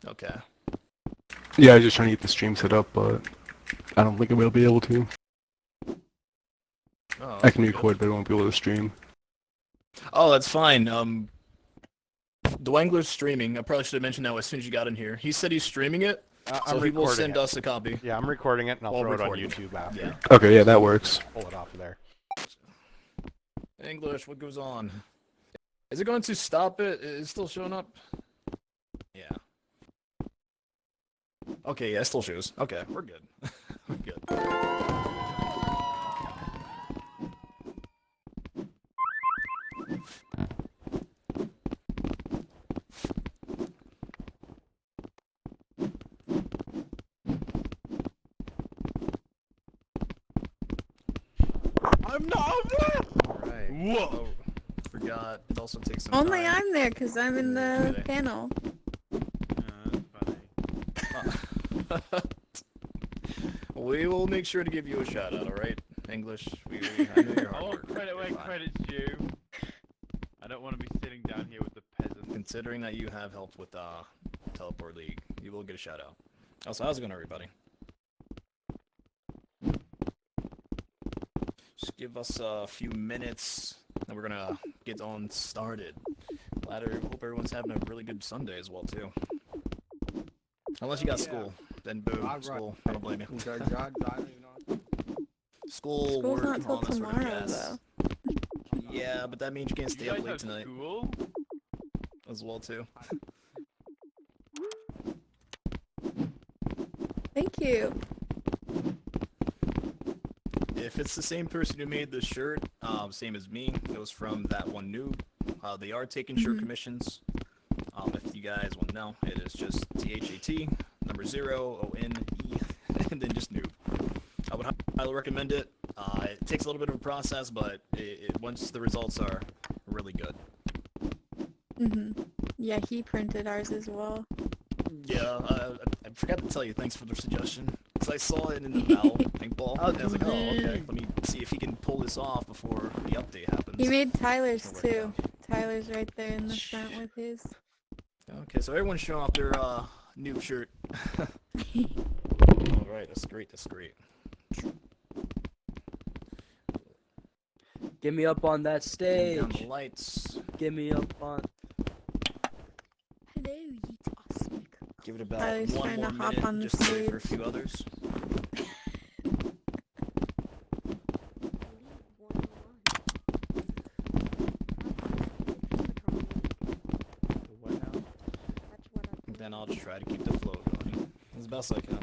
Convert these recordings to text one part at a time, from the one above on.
Okay. Yeah, I was just trying to get the stream set up, but I don't think I will be able to. Oh, I that's can good. record, but I won't be able to stream. Oh, that's fine. Dwangler's streaming. I probably should have mentioned that as soon as you got in here. He said he's streaming it, so I'm he will recording send it. us a copy. Yeah, I'm recording it, and I'll While throw it on recording. YouTube after. Yeah. Okay, yeah, that works. Pull it off of there. English, what goes on? Is it going to stop it? Is it still showing up? Yeah. Okay, yeah, it still shows. Okay, we're good. We're good. I'm not there! Alright. Whoa! Oh, forgot. It also takes some Only time. I'm there because I'm in the Okay. panel. We will make sure to give you a shout out, alright? English, I know you're I hard want worker. credit where You're fine. credit's due. I don't want to be sitting down here with the peasants. Considering that you have helped with Teleport League, you will get a shout out. Also, how's it going, everybody? Just give us a few minutes, and we're gonna get on started. Hope everyone's having a really good Sunday as well, too. Unless you got school, then boom, school. I don't blame you. School, School's work, not till all that sort of tomorrow, jazz. Yeah, but that means you can't stay You up guys late have tonight school? as well, too. Thank you. If it's the same person who made the shirt, same as me, it was from that one noob. They are taking shirt commissions. If you guys want to know, it is just THAT, number 0, ONE, and then just noob. I would highly recommend it. It takes a little bit of a process, but once the results are really good. Yeah, he printed ours as well. Yeah, I forgot to tell you, thanks for the suggestion. Because I saw it in the Valve paintball, and I was like, oh, okay, let me see if he can pull this off before the update happens. He made Tyler's It'll work too. out. Tyler's right there in the front with his. Okay, so everyone's showing off their noob shirt. Alright, that's great, that's great. Get me up on that Turn down the stage. lights. Get me up on. Hello, you cosmic. Give it about Tyler's one trying more to hop minute, on the just to wait for a stage. few others. Then I'll just try to keep the flow going as best I can.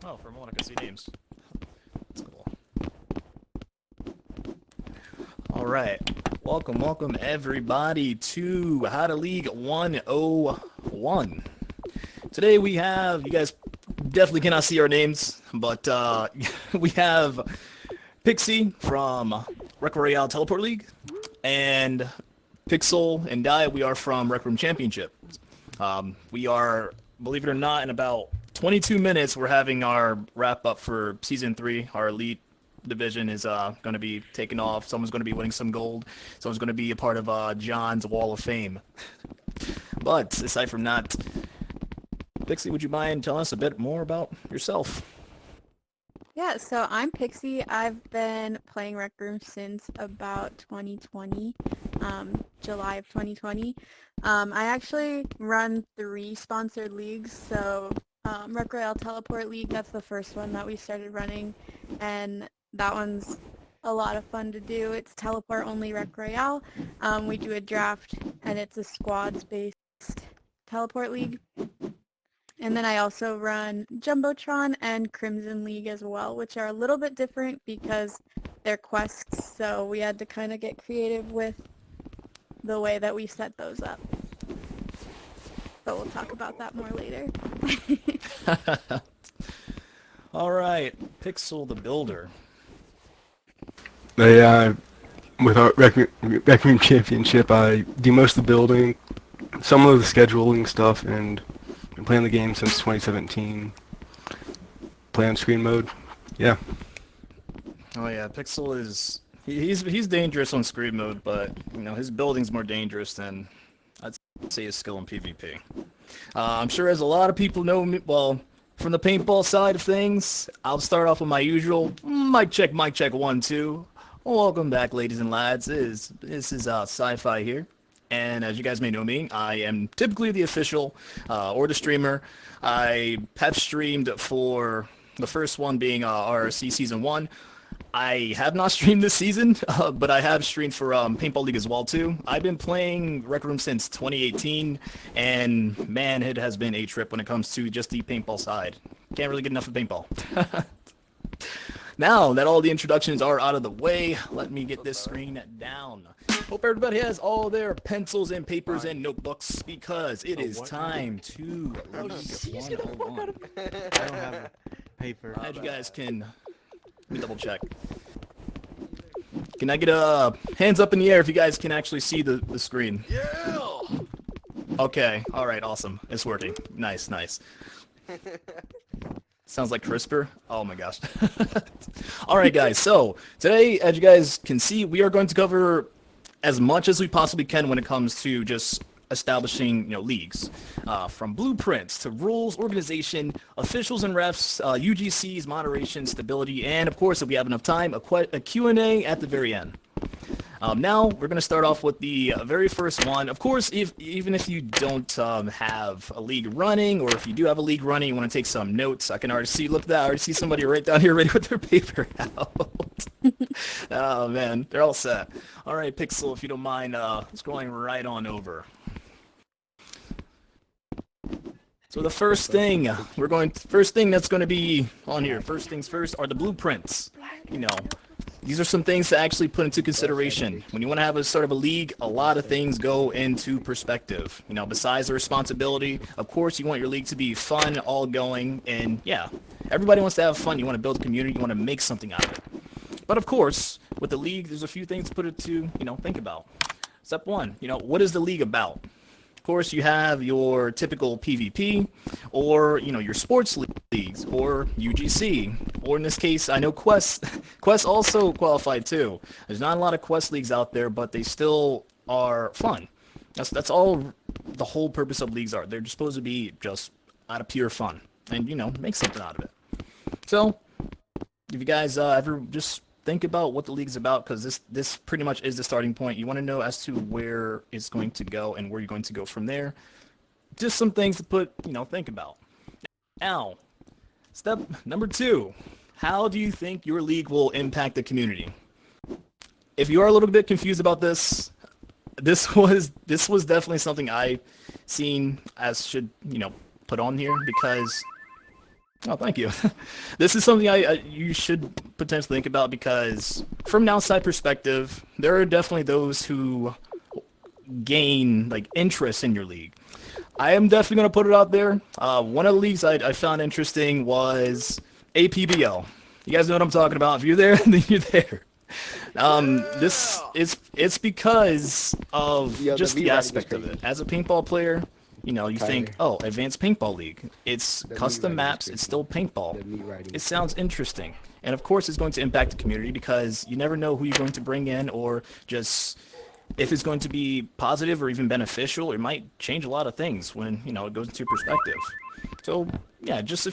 Oh, for a moment I could see names. That's cool. Alright. Welcome everybody to How to League 101. Today we have, you guys definitely cannot see our names, but we have Pixie from Rec Royale Teleport League, and Pigsell and we are from Rec Room Championship. We are, believe it or not, in about 22 minutes, we're having our wrap-up for Season 3. Our Elite division is going to be taking off. Someone's going to be winning some gold. Someone's going to be a part of John's Wall of Fame. But, aside from that, Pixie, would you mind telling us a bit more about yourself? Yeah, so I'm Pixie. I've been playing Rec Room since about 2020, July of 2020. I actually run 3 sponsored leagues, so Rec Royale Teleport League, that's the first one that we started running, and that one's a lot of fun to do. It's teleport only Rec Royale. We do a draft, and it's a squads-based teleport league. And then I also run Jumbotron and Crimson League as well, which are a little bit different because they're quests, so we had to kind of get creative with the way that we set those up. But we'll talk about that more later. Alright, Pixel the Builder. With our Rec Room Championship, I do most of the building, some of the scheduling stuff, and been playing the game since 2017. Play on screen mode. Yeah. Oh yeah, Pixel is he's dangerous on screen mode, but you know his building's more dangerous than I'd say his skill in PvP. I'm sure as a lot of people know me, well, from the paintball side of things, I'll start off with my usual mic check 1 2. Welcome back, ladies and lads. This is Sci-fi here, and as you guys may know me, I am typically the official or the streamer. I have streamed for the first one being RRC Season 1. I have not streamed this season, but I have streamed for Paintball League as well too. I've been playing Rec Room since 2018, and man, it has been a trip when it comes to just the paintball side. Can't really get enough of paintball. Now that all the introductions are out of the way, let me get this screen down. Hope everybody has all their pencils and papers and notebooks because it is time to League 101. I don't have paper. As you guys can, let me double check. Can I get a hands up in the air if you guys can actually see the screen? Yeah! Okay, alright, awesome. It's working. Nice, nice. Sounds like CRISPR. Oh my gosh. Alright guys, so today, as you guys can see, we are going to cover as much as we possibly can when it comes to just establishing, leagues. From blueprints to rules, organization, officials and refs, UGCs, moderation, stability, and of course, if we have enough time, a Q&A at the very end. Now, we're going to start off with the very first one. Of course, even if you don't have a league running, or if you do have a league running, you want to take some notes, I can already see, look at that, I already see somebody right down here ready with their paper out. Oh, man, they're all set. All right, Pixel, if you don't mind scrolling right on over. So the first thing that's going to be on here, first things first, are the blueprints. These are some things to actually put into consideration. When you want to have a sort of a league, a lot of things go into perspective. Besides the responsibility, of course, you want your league to be fun, all going, and yeah, everybody wants to have fun. You want to build a community, you want to make something out of it. But of course, with the league, there's a few things to put it to, think about. Step one, what is the league about? Of course, you have your typical PvP, or, your sports leagues, or UGC, or in this case, I know Quest also qualified too. There's not a lot of Quest leagues out there, but they still are fun. That's all the whole purpose of leagues are. They're just supposed to be just out of pure fun, and, make something out of it. So, if you guys ever just think about what the league is about, because this pretty much is the starting point. You want to know as to where it's going to go and where you're going to go from there. Just some things to think about. Now, step number 2. How do you think your league will impact the community? If you are a little bit confused about this was definitely something I seen as should, put on here because... Oh, thank you. This is something you should potentially think about because from an outside perspective, there are definitely those who gain interest in your league. I am definitely going to put it out there. One of the leagues I found interesting was APBL. You guys know what I'm talking about. If you're there, then you're there. It's because of just the aspect of it. As a paintball player, you think, oh, Advanced Paintball League. It's custom maps. It's still paintball. It sounds interesting. And of course, it's going to impact the community because you never know who you're going to bring in or just if it's going to be positive or even beneficial. It might change a lot of things when, it goes into perspective. So, yeah, just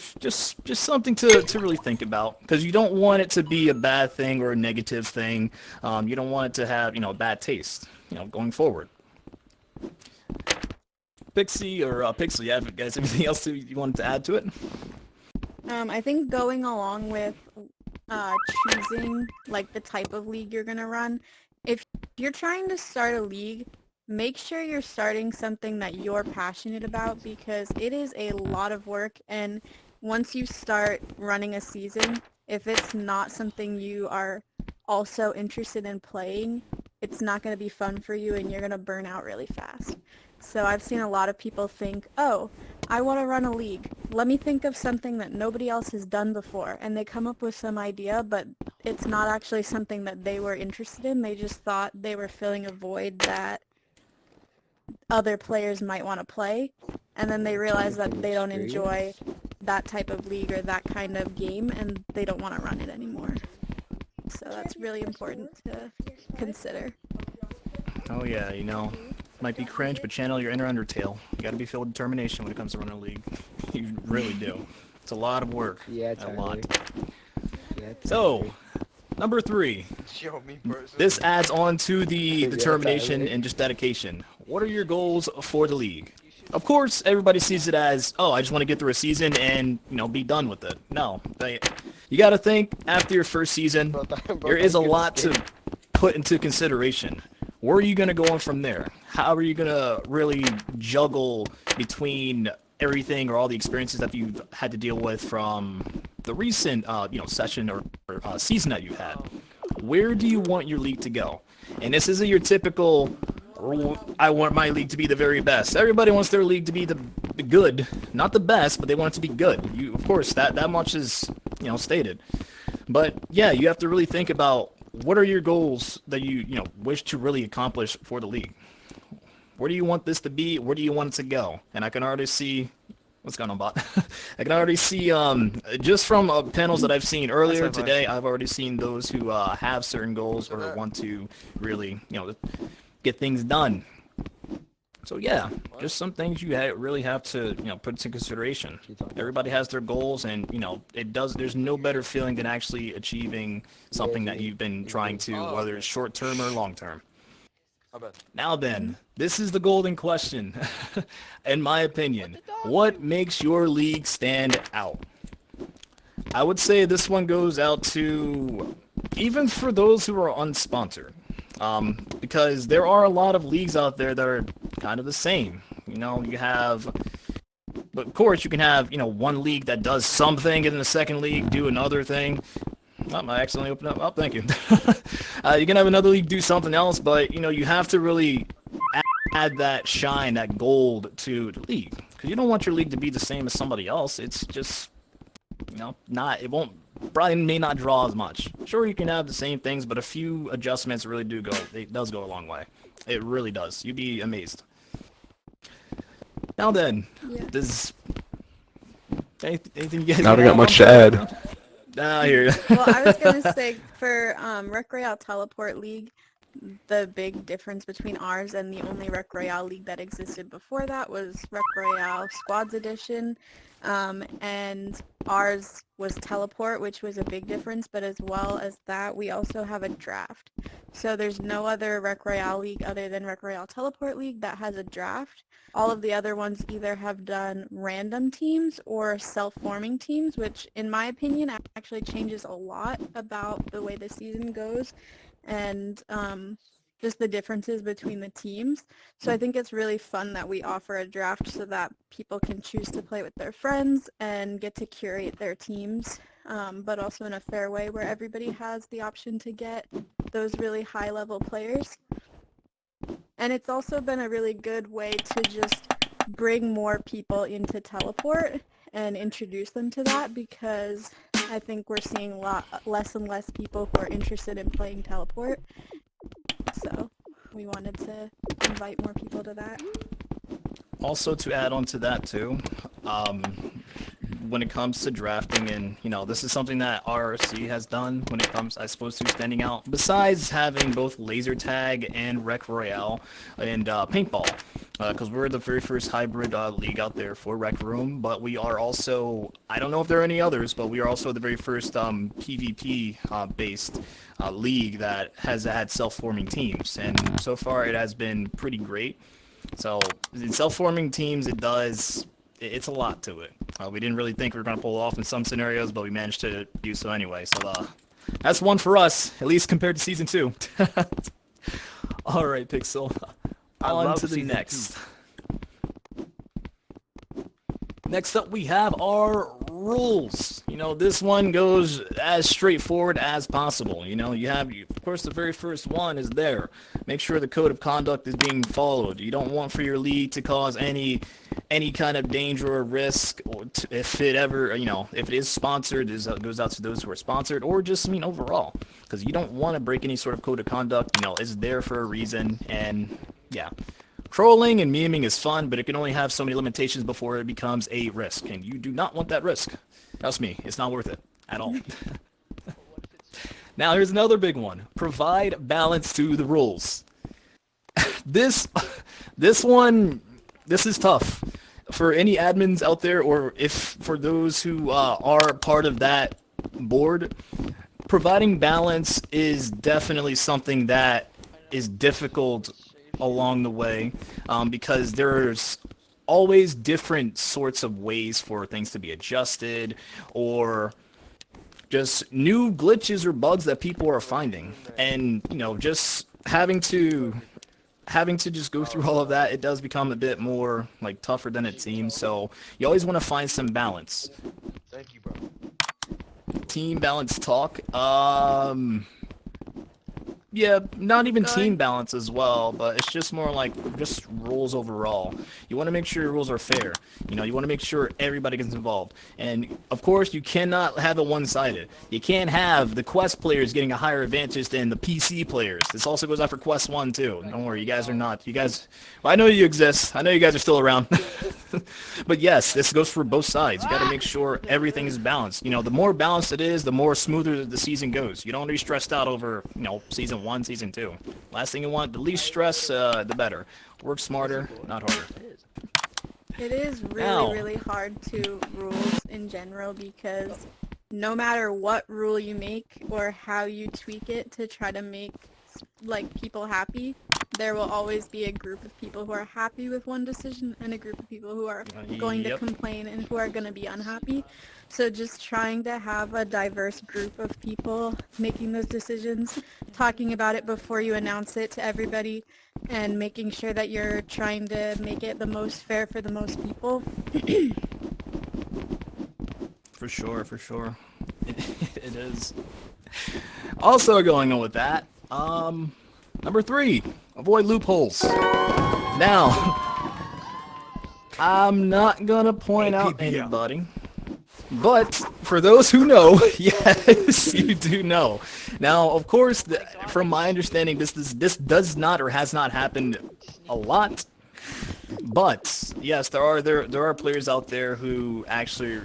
something to really think about because you don't want it to be a bad thing or a negative thing. You don't want it to have, a bad taste, going forward. Pixie or Pixel, yeah, guys, anything else you wanted to add to it? I think going along with choosing the type of league you're gonna run, if you're trying to start a league, make sure you're starting something that you're passionate about because it is a lot of work, and once you start running a season, if it's not something you are also interested in playing, it's not going to be fun for you and you're going to burn out really fast. So I've seen a lot of people think, oh, I want to run a league. Let me think of something that nobody else has done before. And they come up with some idea, but it's not actually something that they were interested in. They just thought they were filling a void that other players might want to play. And then they realize that they don't enjoy that type of league or that kind of game, and they don't want to run it anymore. So that's really important to consider. Oh yeah, might be cringe, but channel your inner Undertale. You gotta be filled with determination when it comes to running a league. You really do. It's a lot of work. Yeah, A lot. totally. Yeah, So, number 3. Show me personally. This adds on to the Yeah, determination Tyler. and just dedication. What are your goals for the league? Of course, everybody sees it as, oh, I just want to get through a season and, be done with it. No. You got to think, after your first season, there is a lot to put into consideration. Where are you going to go on from there? How are you going to really juggle between everything or all the experiences that you've had to deal with from the recent, session or season that you've had? Where do you want your league to go? And this isn't your typical, I want my league to be the very best. Everybody wants their league to be the good, not the best, but they want it to be good. Of course, that much is, stated. But yeah, you have to really think about what are your goals that you wish to really accomplish for the league. Where do you want this to be? Where do you want it to go? And I can already see what's going on, bot. I can already see just from panels that I've seen earlier today. I've already seen those who have certain goals or want to really get things done. So yeah, just some things you really have to put into consideration. Everybody has their goals, and there's no better feeling than actually achieving something that you've been trying to, whether it's short term or long term. Now then, this is the golden question. In my opinion, what makes your league stand out? I would say this one goes out to even for those who are unsponsored. Because there are a lot of leagues out there that are kind of the same. You have, but of course you can have, one league that does something and then the second league do another thing. Oh, I accidentally opened up. Oh, thank you. You can have another league do something else, but, you have to really add that shine, that gold to the league. Because you don't want your league to be the same as somebody else. It's just, probably may not draw as much. Sure, you can have the same things, but a few adjustments really it does go a long way. It really does. You'd be amazed. Now then, does anything you guys? I don't got much to add. I hear you. Well, I was going to say for Rec Royale Teleport League, the big difference between ours and the only Rec Royale League that existed before that was Rec Royale Squads Edition. And ours was Teleport, which was a big difference, but as well as that, we also have a draft. So there's no other Rec Royale League other than Rec Royale Teleport League that has a draft. All of the other ones either have done random teams or self-forming teams, which in my opinion actually changes a lot about the way the season goes and just the differences between the teams. So I think it's really fun that we offer a draft so that people can choose to play with their friends and get to curate their teams, but also in a fair way where everybody has the option to get those really high-level players. And it's also been a really good way to just bring more people into Teleport and introduce them to that, because I think we're seeing less and less people who are interested in playing Teleport. So we wanted to invite more people to that. Also, to add on to that too, when it comes to drafting, and this is something that RRC has done when it comes, I suppose, to standing out. Besides having both laser tag and Rec Royale and paintball, because we're the very first hybrid league out there for Rec Room, but we are also, I don't know if there are any others, but we are also the very first PvP based league that has had self-forming teams, and so far it has been pretty great. So in self-forming teams, it's a lot to it. We didn't really think we were going to pull it off in some scenarios, but we managed to do so anyway. So that's one for us, at least compared to Season 2. All right, Pigsell. On to the next. Next up, we have our rules. This one goes as straightforward as possible. You have, of course, the very first one is there. Make sure the code of conduct is being followed. You don't want for your league to cause any kind of danger or risk, or if it ever, if it is sponsored, it goes out to those who are sponsored, or just, overall. Because you don't want to break any sort of code of conduct. It's there for a reason, and yeah. Trolling and memeing is fun, but it can only have so many limitations before it becomes a risk, and you do not want that risk. Trust me, it's not worth it at all. Now here's another big one. Provide balance to the rules. This one, this is tough for any admins out there, or if for those who are part of that board. Providing balance is definitely something that is difficult along the way, because there's always different sorts of ways for things to be adjusted, or just new glitches or bugs that people are finding, and just having to just go through all of that, it does become a bit more like tougher than it seems. So you always want to find some balance. Thank you, bro. Team balance talk. Yeah, not even team balance as well, but it's just more like just rules overall. You want to make sure your rules are fair. You want to make sure everybody gets involved. And of course, you cannot have it one-sided. You can't have the Quest players getting a higher advantage than the PC players. This also goes out for Quest 1 too. Don't worry, you guys are not. Well, I know you exist. I know you guys are still around. But yes, this goes for both sides. You got to make sure everything is balanced. The more balanced it is, the more smoother the season goes. You don't want to be stressed out over, season 1, season 2. Last thing you want, the least stress, the better. Work smarter, not harder. It is really hard to rules in general, because no matter what rule you make or how you tweak it to try to make people happy, there will always be a group of people who are happy with one decision and a group of people who are going to complain and who are going to be unhappy. So just trying to have a diverse group of people making those decisions, talking about it before you announce it to everybody, and making sure that you're trying to make it the most fair for the most people. For sure. It is. Also going on with that, number 3, avoid loopholes. Now, I'm not gonna point out anybody, but for those who know, yes, you do know. Now, of course, from my understanding, this does not or has not happened a lot. But yes, there are players out there who actually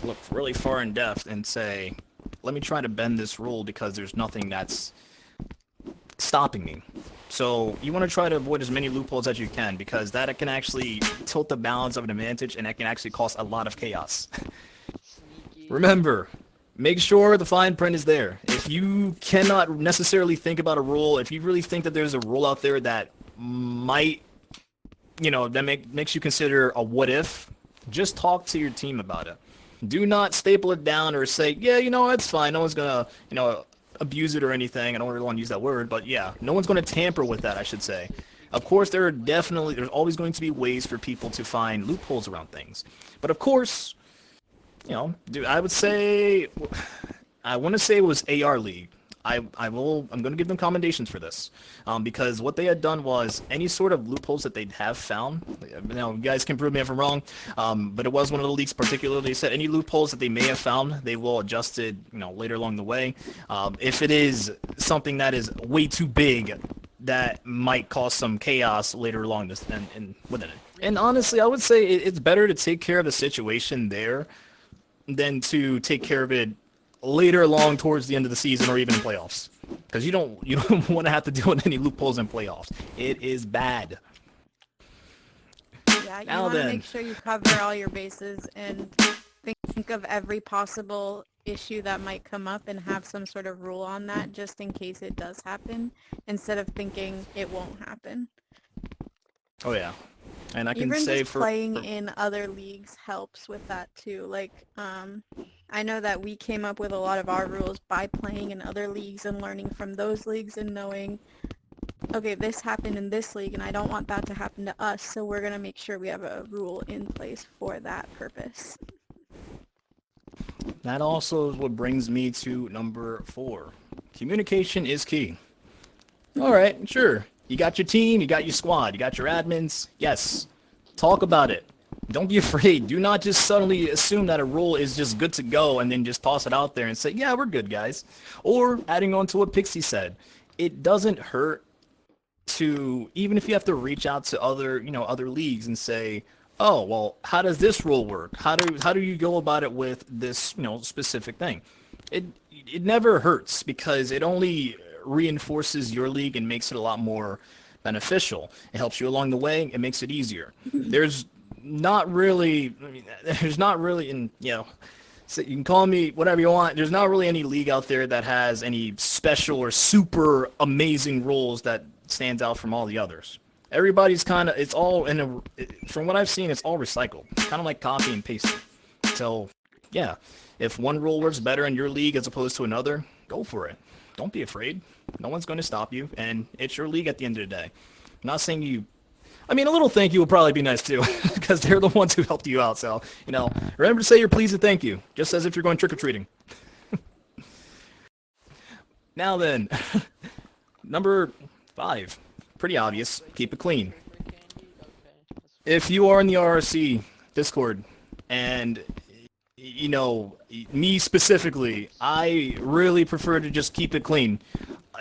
look really far in depth and say, let me try to bend this rule because there's nothing that's stopping me. So you want to try to avoid as many loopholes as you can, because that can actually tilt the balance of an advantage, and that can actually cause a lot of chaos. Remember, make sure the fine print is there. If you cannot necessarily think about a rule, if you really think that there's a rule out there that might, that makes you consider a what if, just talk to your team about it. Do not staple it down or say, yeah, it's fine. No one's gonna, abuse it or anything. I don't really want to use that word, but yeah, no one's going to tamper with that, I should say. Of course, there's always going to be ways for people to find loopholes around things. But of course, I would say, I want to say it was AR League. I'm going to give them commendations for this, because what they had done was any sort of loopholes that they'd have found. You guys can prove me if I'm wrong, but it was one of the leaks particularly. They said any loopholes that they may have found, they will adjust it, later along the way. If it is something that is way too big, that might cause some chaos later along this and within it. And honestly, I would say it's better to take care of the situation there than to take care of it later along towards the end of the season or even in playoffs, because you don't want to have to deal with any loopholes in playoffs. It is bad. Yeah, you want to make sure you cover all your bases and think of every possible issue that might come up and have some sort of rule on that, just in case it does happen, instead of thinking it won't happen. Oh yeah. And I can Even say just playing in other leagues helps with that too. I know that we came up with a lot of our rules by playing in other leagues and learning from those leagues and knowing, okay, this happened in this league and I don't want that to happen to us, so we're going to make sure we have a rule in place for that purpose. That also is what brings me to number 4. Communication is key. Alright, sure. You got your team, you got your squad, you got your admins. Yes. Talk about it. Don't be afraid. Do not just suddenly assume that a rule is just good to go and then just toss it out there and say, yeah, we're good, guys. Or adding on to what Pixie said, it doesn't hurt to, even if you have to reach out to other leagues and say, oh, well, how does this rule work? How do you go about it with this, specific thing? it never hurts because it only reinforces your league and makes it a lot more beneficial. It helps you along the way. It makes it easier. There's not really, I mean, there's not really, so you can call me whatever you want. There's not really any league out there that has any special or super amazing rules that stands out from all the others. Everybody's kind of, it's all from what I've seen, it's all recycled. Kind of like copy and pasting. So, yeah, if one rule works better in your league as opposed to another, go for it. Don't be afraid. No one's going to stop you, and it's your league at the end of the day. I'm not saying you... I mean, a little thank you would probably be nice too, because they're the ones who helped you out. So, remember to say your please and thank you, just as if you're going trick-or-treating. Now then, number 5. Pretty obvious. Keep it clean. If you are in the RRC Discord, and, me specifically, I really prefer to just keep it clean.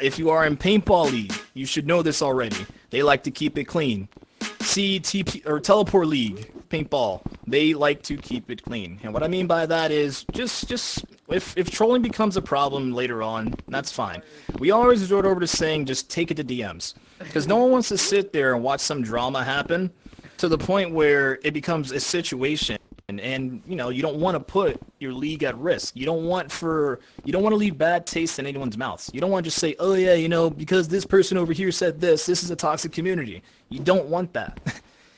If you are in Paintball League, you should know this already. They like to keep it clean. TP or Teleport League, Paintball, they like to keep it clean. And what I mean by that is just if trolling becomes a problem later on, that's fine. We always resort over to saying just take it to DMs. Because no one wants to sit there and watch some drama happen to the point where it becomes a situation. And you don't want to put your league at risk. You don't want to leave bad taste in anyone's mouths. You don't want to just say, oh yeah, because this person over here said this is a toxic community. You don't want that.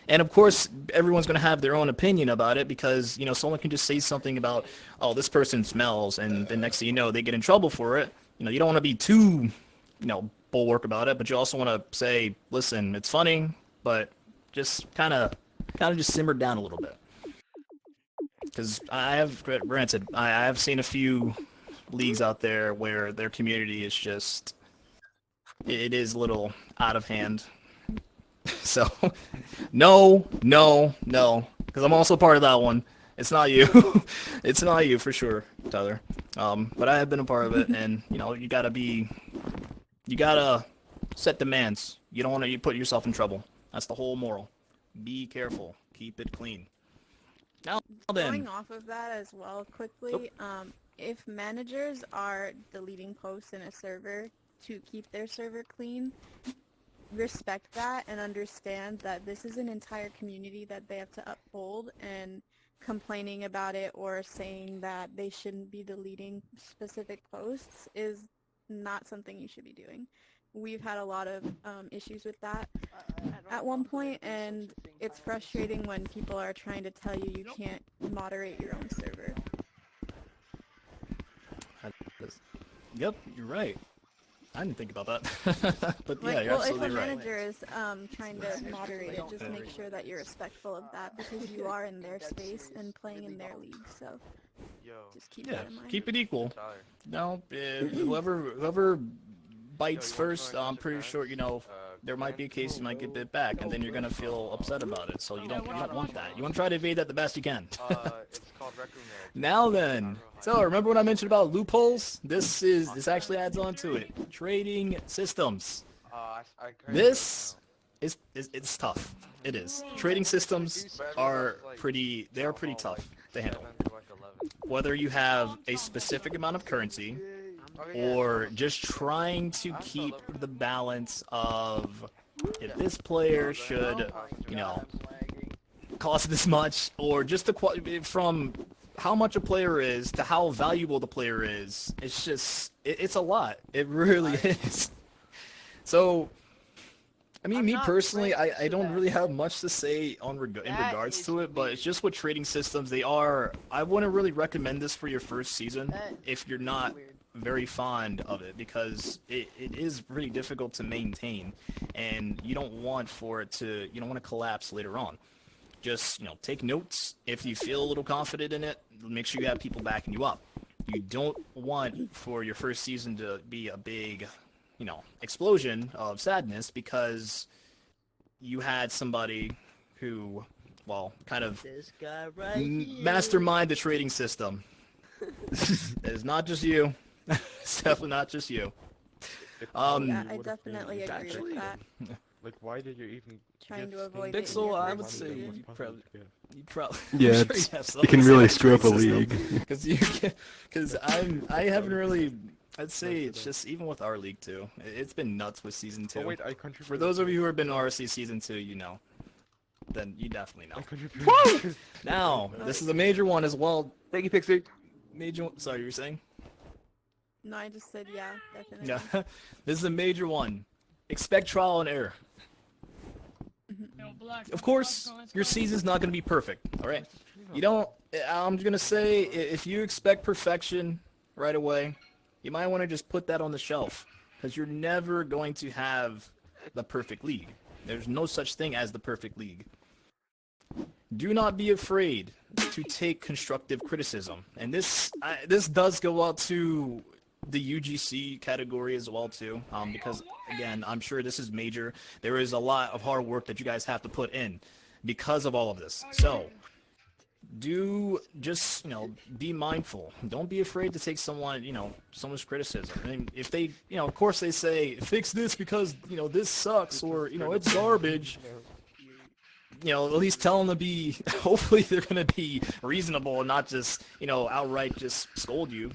And of course, everyone's going to have their own opinion about it because, someone can just say something about, oh, this person smells, and the next thing you know, they get in trouble for it. You don't want to be too, bulwark about it, but you also want to say, listen, it's funny, but just kind of just simmer down a little bit. Because I have seen a few leagues out there where their community is just, it is a little out of hand. So, no, because I'm also part of that one. It's not you. It's not you for sure, Tyler. But I have been a part of it, and, you gotta set demands. You don't want to put yourself in trouble. That's the whole moral. Be careful. Keep it clean. Now then. Going off of that as well quickly, if managers are deleting posts in a server to keep their server clean, respect that and understand that this is an entire community that they have to uphold, and complaining about it or saying that they shouldn't be deleting specific posts is not something you should be doing. We've had a lot of issues with that at one point, and it's frustrating when people are trying to tell you you can't moderate your own server. Yep, you're right. I didn't think about that. But yeah, you're absolutely right. If a manager is trying to moderate it, just make sure that you're respectful of that, because you are in their space and playing in their league, so just keep that in mind. Keep it equal. No, whoever bites first, I'm pretty sure, there might be a case you might get bit back, and then you're going to feel upset about it, so you don't want that. You want to try to evade that the best you can. Now then, so remember what I mentioned about loopholes? This actually adds on to it. Trading systems. This it's tough. It is. Trading systems are pretty tough to handle. Whether you have a specific amount of currency, or just trying to keep the balance of if this player should, cost this much, or just from how much a player is to how valuable the player is. It's just, it's a lot. It really is. So, I mean, me personally, I don't really have much to say in regards to it, but it's just with trading systems, I wouldn't really recommend this for your first season if you're not very fond of it, because it is pretty difficult to maintain, and you don't want to collapse later on. Just, take notes. If you feel a little confident in it, make sure you have people backing you up. You don't want for your first season to be a big, explosion of sadness because you had somebody who, kind of This guy right here. mastermind the trading system. It is not just you. It's definitely not just you. Yeah, I definitely agree with that. Like, why did you even Trying give to avoid Spain it in Pixel, your I first would say season. you probably, Yeah, I'm sure it's- you have It something can to say really about the screw up a trade system. league. Because I haven't really. I'd say Messed it it's up. just even with our league too. It's been nuts with season 2. Oh wait, I contributed. For those of you who have been in RC season 2, you know. Then you definitely I know. contributed. Now, this is a major one as well. Thank you, Pixie. Major. Sorry, you were saying? No, I just said yeah, definitely. Yeah. This is a major one. Expect trial and error. Of course, your season's not going to be perfect, all right? You don't, I'm going to say, if you expect perfection right away, you might want to just put that on the shelf, because you're never going to have the perfect league. There's no such thing as the perfect league. Do not be afraid to take constructive criticism, and this does go out to the UGC category as well too, because again, I'm sure this is major. There is a lot of hard work that you guys have to put in because of all of this. So do just, be mindful. Don't be afraid to take someone's criticism. I mean, if they, of course they say fix this because this sucks, or it's garbage. At least tell them to be, hopefully they're going to be reasonable and not just, outright just scold you.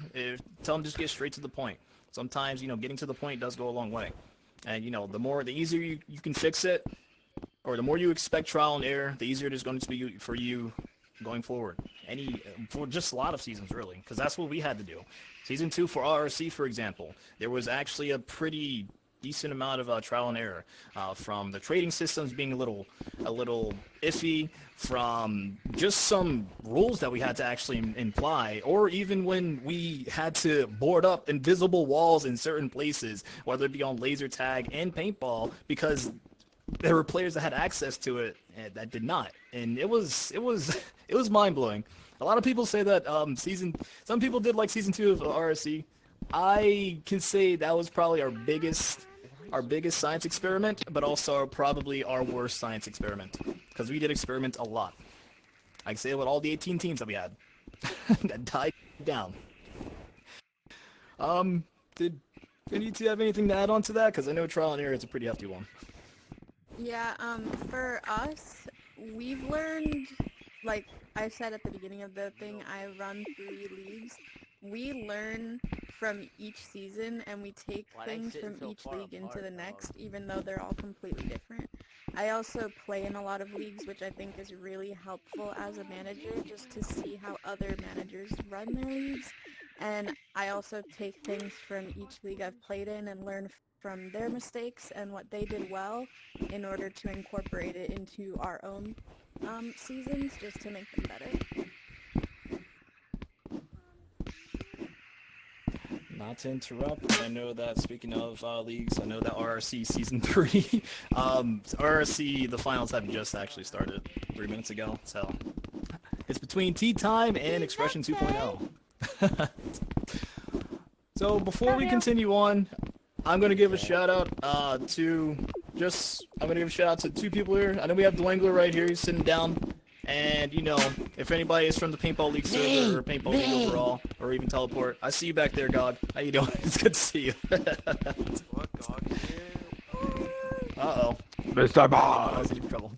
Tell them just get straight to the point. Sometimes, getting to the point does go a long way. And, the easier you can fix it, or the more you expect trial and error, the easier it is going to be for you going forward. For just a lot of seasons, really, because that's what we had to do. Season 2 for RRC, for example, there was actually a pretty decent amount of trial and error, from the trading systems being a little iffy, from just some rules that we had to actually imply, or even when we had to board up invisible walls in certain places, whether it be on laser tag and paintball, because there were players that had access to it and that did not, and it was mind-blowing. A lot of people say that some people did like season 2 of RSC. I can say that was probably our biggest science experiment, but also probably our worst science experiment, because we did experiment a lot. I can say it with all the 18 teams that we had that died down. Did any of you have anything to add on to that? Because I know trial and error is a pretty hefty one. Yeah, for us, we've learned, like I said at the beginning of the thing, I run 3 leagues. We learn from each season, and we take things from each league into the next, even though they're all completely different. I also play in a lot of leagues, which I think is really helpful as a manager, just to see how other managers run their leagues. And I also take things from each league I've played in and learn from their mistakes and what they did well in order to incorporate it into our own seasons, just to make them better. Not to interrupt, I know that speaking of leagues, I know that RRC Season 3, RRC, the finals have just actually started 3 minutes ago, so it's between Tea Time and Expression 2.0. So before we continue on, I'm going to give a shout out to 2 people here. I know we have Dwangler right here, he's sitting down. And, if anybody is from the Paintball League server, or Paintball League overall, or even Teleport, I see you back there, God. How you doing? It's good to see you. What God? Uh-oh. Mr. I Bob! was in trouble.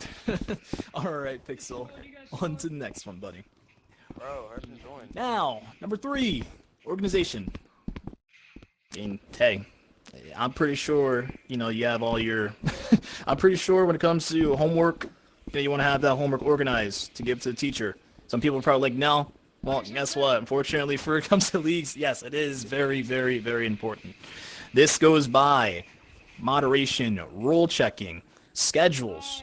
Alright, Pixel. On to the next one, buddy. Bro, hurts and join. Now, number 3, organization. And, hey, I'm pretty sure, you have all your... I'm pretty sure when it comes to homework, you want to have that homework organized to give to the teacher. Some people are probably like, no. Well, guess what? Unfortunately, when it comes to leagues, yes, it is very, very, very important. This goes by moderation, role checking, schedules.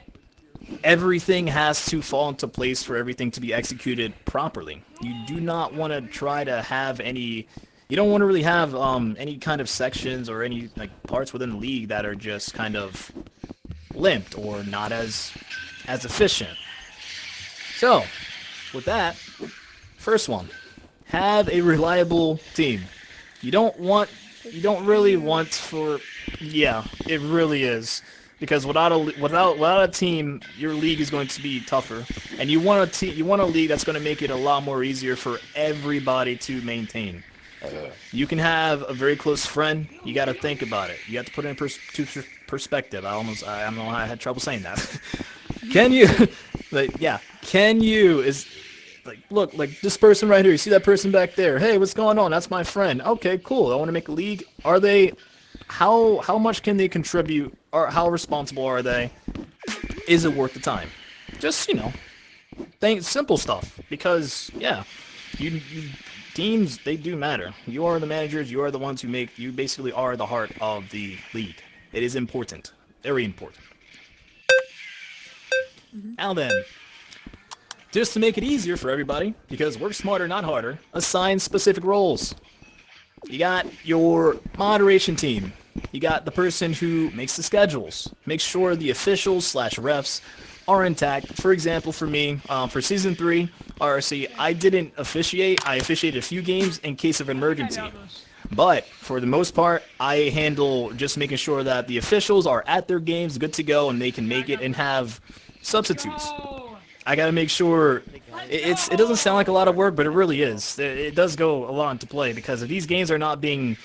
Everything has to fall into place for everything to be executed properly. You do not want to try to have any... You don't want to really have any kind of sections or any parts within the league that are just kind of limped or not as efficient. So, with that, first one, have a reliable team. You don't really want for, yeah, it really is, because without a team, your league is going to be tougher, and you want a league that's going to make it a lot more easier for everybody to maintain. You can have a very close friend. You got to think about it. You have to put it in perspective. I don't know how I had trouble saying that. Can you, can you is, look, this person right here, you see that person back there? Hey, what's going on? That's my friend. Okay, cool. I want to make a league. Are they, how much can they contribute, or how responsible are they? Is it worth the time? Just, simple stuff. Because, yeah, you teams, they do matter. You are the managers. You are the ones who you basically are the heart of the league. It is important. Very important. Now then, just to make it easier for everybody, because work smarter, not harder, assign specific roles. You got your moderation team. You got the person who makes the schedules. Make sure the officials / refs are intact. For example, for me, for Season 3, RRC, I didn't officiate. I officiated a few games in case of emergency. But for the most part, I handle just making sure that the officials are at their games, good to go, and they can make it and have substitutes. I gotta make sure it doesn't sound like a lot of work, but it really is. It does go a lot into play, because if these games are not being,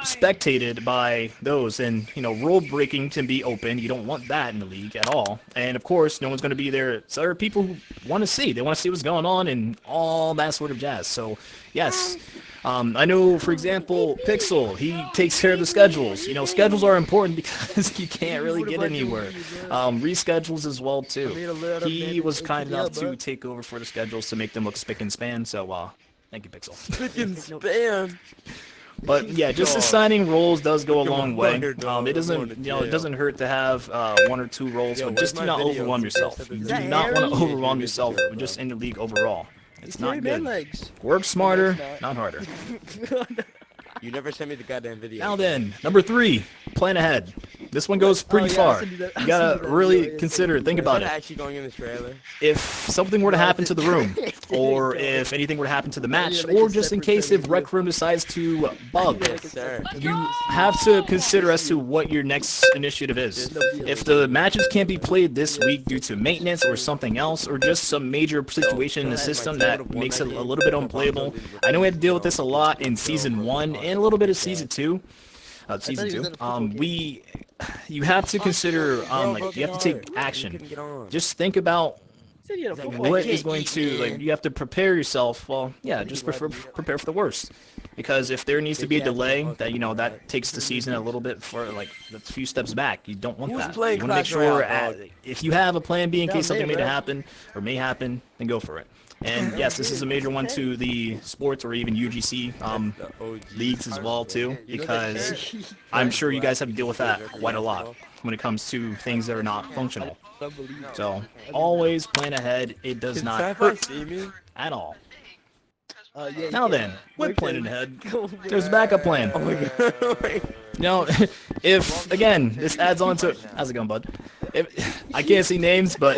spectated by those, and rule breaking can be open. You don't want that in the league at all. And of course, no one's going to be there. So there are people who want to see. They want to see what's going on and all that sort of jazz. So yes. I know, for example, Pixel, he takes care of the schedules. Schedules are important because you can't really get anywhere. Reschedules as well, too. He was kind enough to take over for the schedules to make them look spick and span, so, thank you, Pixel. Spick and span. But yeah, just assigning roles does go a long way. It doesn't hurt to have 1 or 2 roles, but just do not overwhelm yourself. You do not want to overwhelm yourself just in the league overall. It's not good. Work smarter, not harder. You never sent me the goddamn video. Now then, number 3, plan ahead. This one goes pretty far. You gotta really consider, think about it. Actually going in the trailer. If something were to happen to the room, or if anything were to happen to the match, or just in case if Rec Room decides to bug, you have to consider as to what your next initiative is. If the matches can't be played this week due to maintenance or something else, or just some major situation in the system that makes it a little bit unplayable. I know we had to deal with this a lot in Season 1 and a little bit of Season 2. You have to consider, you have to take action. Just think about what is going to, you have to prepare yourself. Well, yeah, just prepare for the worst. Because if there needs to be a delay, that, that takes the season a little bit for, a few steps back. You don't want that. You want to make sure, if you have a plan B in case something may happen, then go for it. And yes, this is a major one to the sports or even UGC leagues as well too, because I'm sure you guys have to deal with that quite a lot when it comes to things that are not functional. So always plan ahead. It does not hurt at all. Now then, with planning ahead, there's a backup plan. Oh my god. If, again, this adds on to... How's it going, bud? I can't see names, but...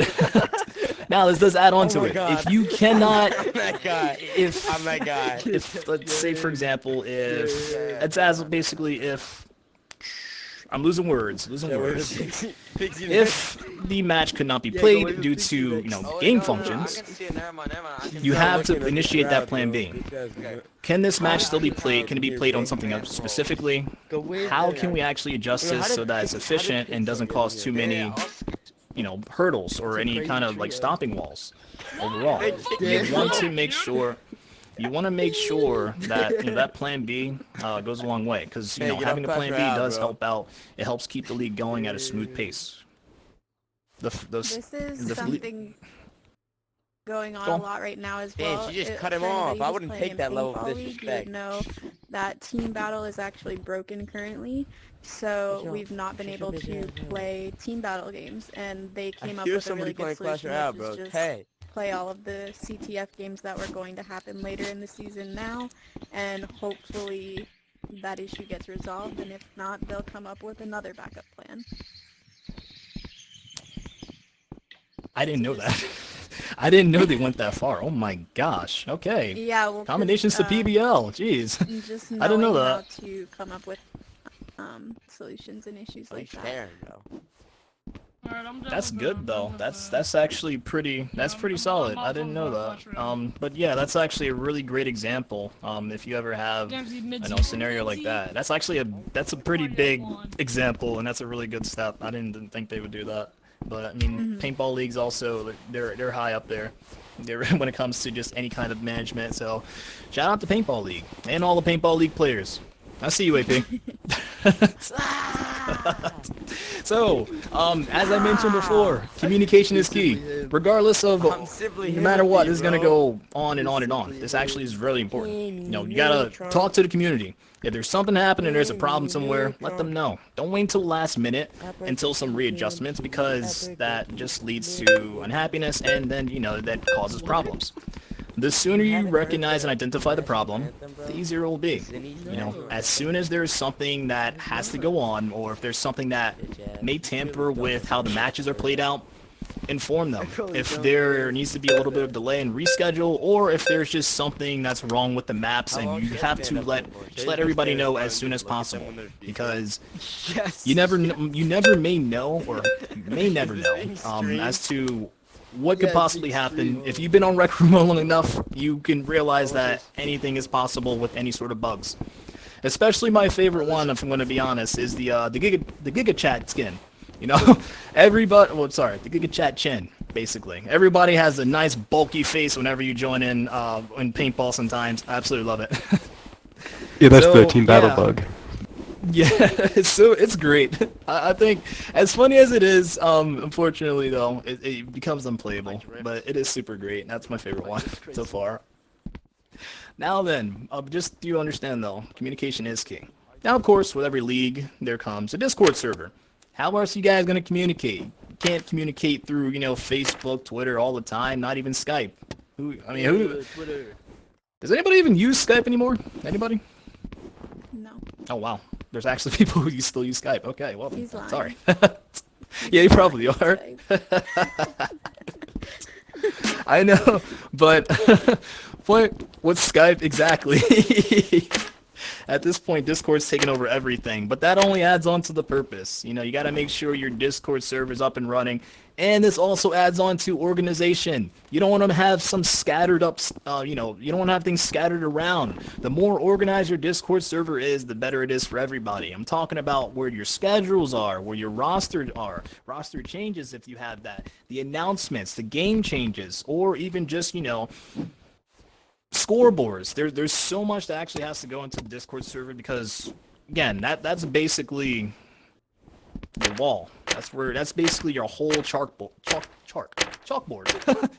Now this does add on to it. God. If you cannot... I'm that guy. I'm that guy. If, let's say, for example, if... It's as basically if... I'm losing words. If the match could not be played due to, game functions, you have to initiate that plan B. Can this match still be played? Can it be played on something else specifically? How can we actually adjust this so that it's efficient and doesn't cause too many, hurdles or any kind of stopping walls overall? You want to make sure that that plan B goes a long way, because having a plan B does help out. It helps keep the league going at a smooth pace. This is something going on a lot right now as well. Man, she just cut him off. I wouldn't take that level of disrespect. You know that team battle is actually broken currently, so we've not been able to play team battle games, and they came up with a really good solution, which is just play all of the CTF games that were going to happen later in the season now, and hopefully that issue gets resolved, and if not, they'll come up with another backup plan. I didn't know that. I didn't know they went that far. Oh my gosh. Okay. Yeah, well, combinations to PBL. Jeez. Just I didn't know that. How to come up with solutions and issues like that. That's good though. That's actually pretty. That's pretty solid. I didn't know that. But yeah, that's actually a really great example. If you ever have a scenario like that, that's actually that's a pretty big example, and that's a really good step. I didn't think they would do that. But I mean, paintball leagues also they're high up there. They're when it comes to just any kind of management. So, shout out to paintball league and all the paintball league players. I see you, AP. So, as I mentioned before, communication is key. Regardless of, no matter what, this is going to go on and on and on. This actually is really important. You know, you got to talk to the community. If there's something happening, there's a problem somewhere, let them know. Don't wait until the last minute until some readjustments, because that just leads to unhappiness, and then, you know, that causes problems. The sooner you recognize and identify the problem, the easier it will be. You know, as soon as there's something that has to go on, or if there's something that may tamper with how the matches are played out, inform them. If there needs to be a little bit of delay and reschedule, or if there's just something that's wrong with the maps, and you have to let everybody know as soon as possible, because you never may know, or you may never know as to what could possibly happen. If you've been on Rec Room long enough, you can realize that anything is possible with any sort of bugs. Especially my favorite one, if I'm going to be honest, is the Giga Chat skin. You know, everybody. Well, sorry, the Giga Chat chin. Basically, everybody has a nice bulky face whenever you join in paintball. Sometimes, I absolutely love it. Yeah, that's the team battle bug. Yeah, it's great. I think, as funny as it is, unfortunately though, it becomes unplayable. But it is super great. That's my favorite one so far. Now then, just do you understand though, communication is key. Now, of course, with every league, there comes a Discord server. How else are you guys gonna communicate? You can't communicate through, you know, Facebook, Twitter all the time. Not even Skype. Who? Does anybody even use Skype anymore? Anybody? No. Oh wow. There's actually people who still use Skype. Okay, well, He's lying. sorry. Yeah, you probably are. I know, but what's Skype exactly? At this point, Discord's taken over everything, but that only adds on to the purpose. You know, you got to make sure your Discord server's up and running, and this also adds on to organization. You don't want to have some scattered up, you don't want to have things scattered around. The more organized your Discord server is, the better it is for everybody. I'm talking about where your schedules are, where your roster changes if you have that, the announcements, the game changes, or even just, you know, scoreboards. There's so much that actually has to go into the Discord server, because again, that's basically the wall. That's basically your whole chalkboard.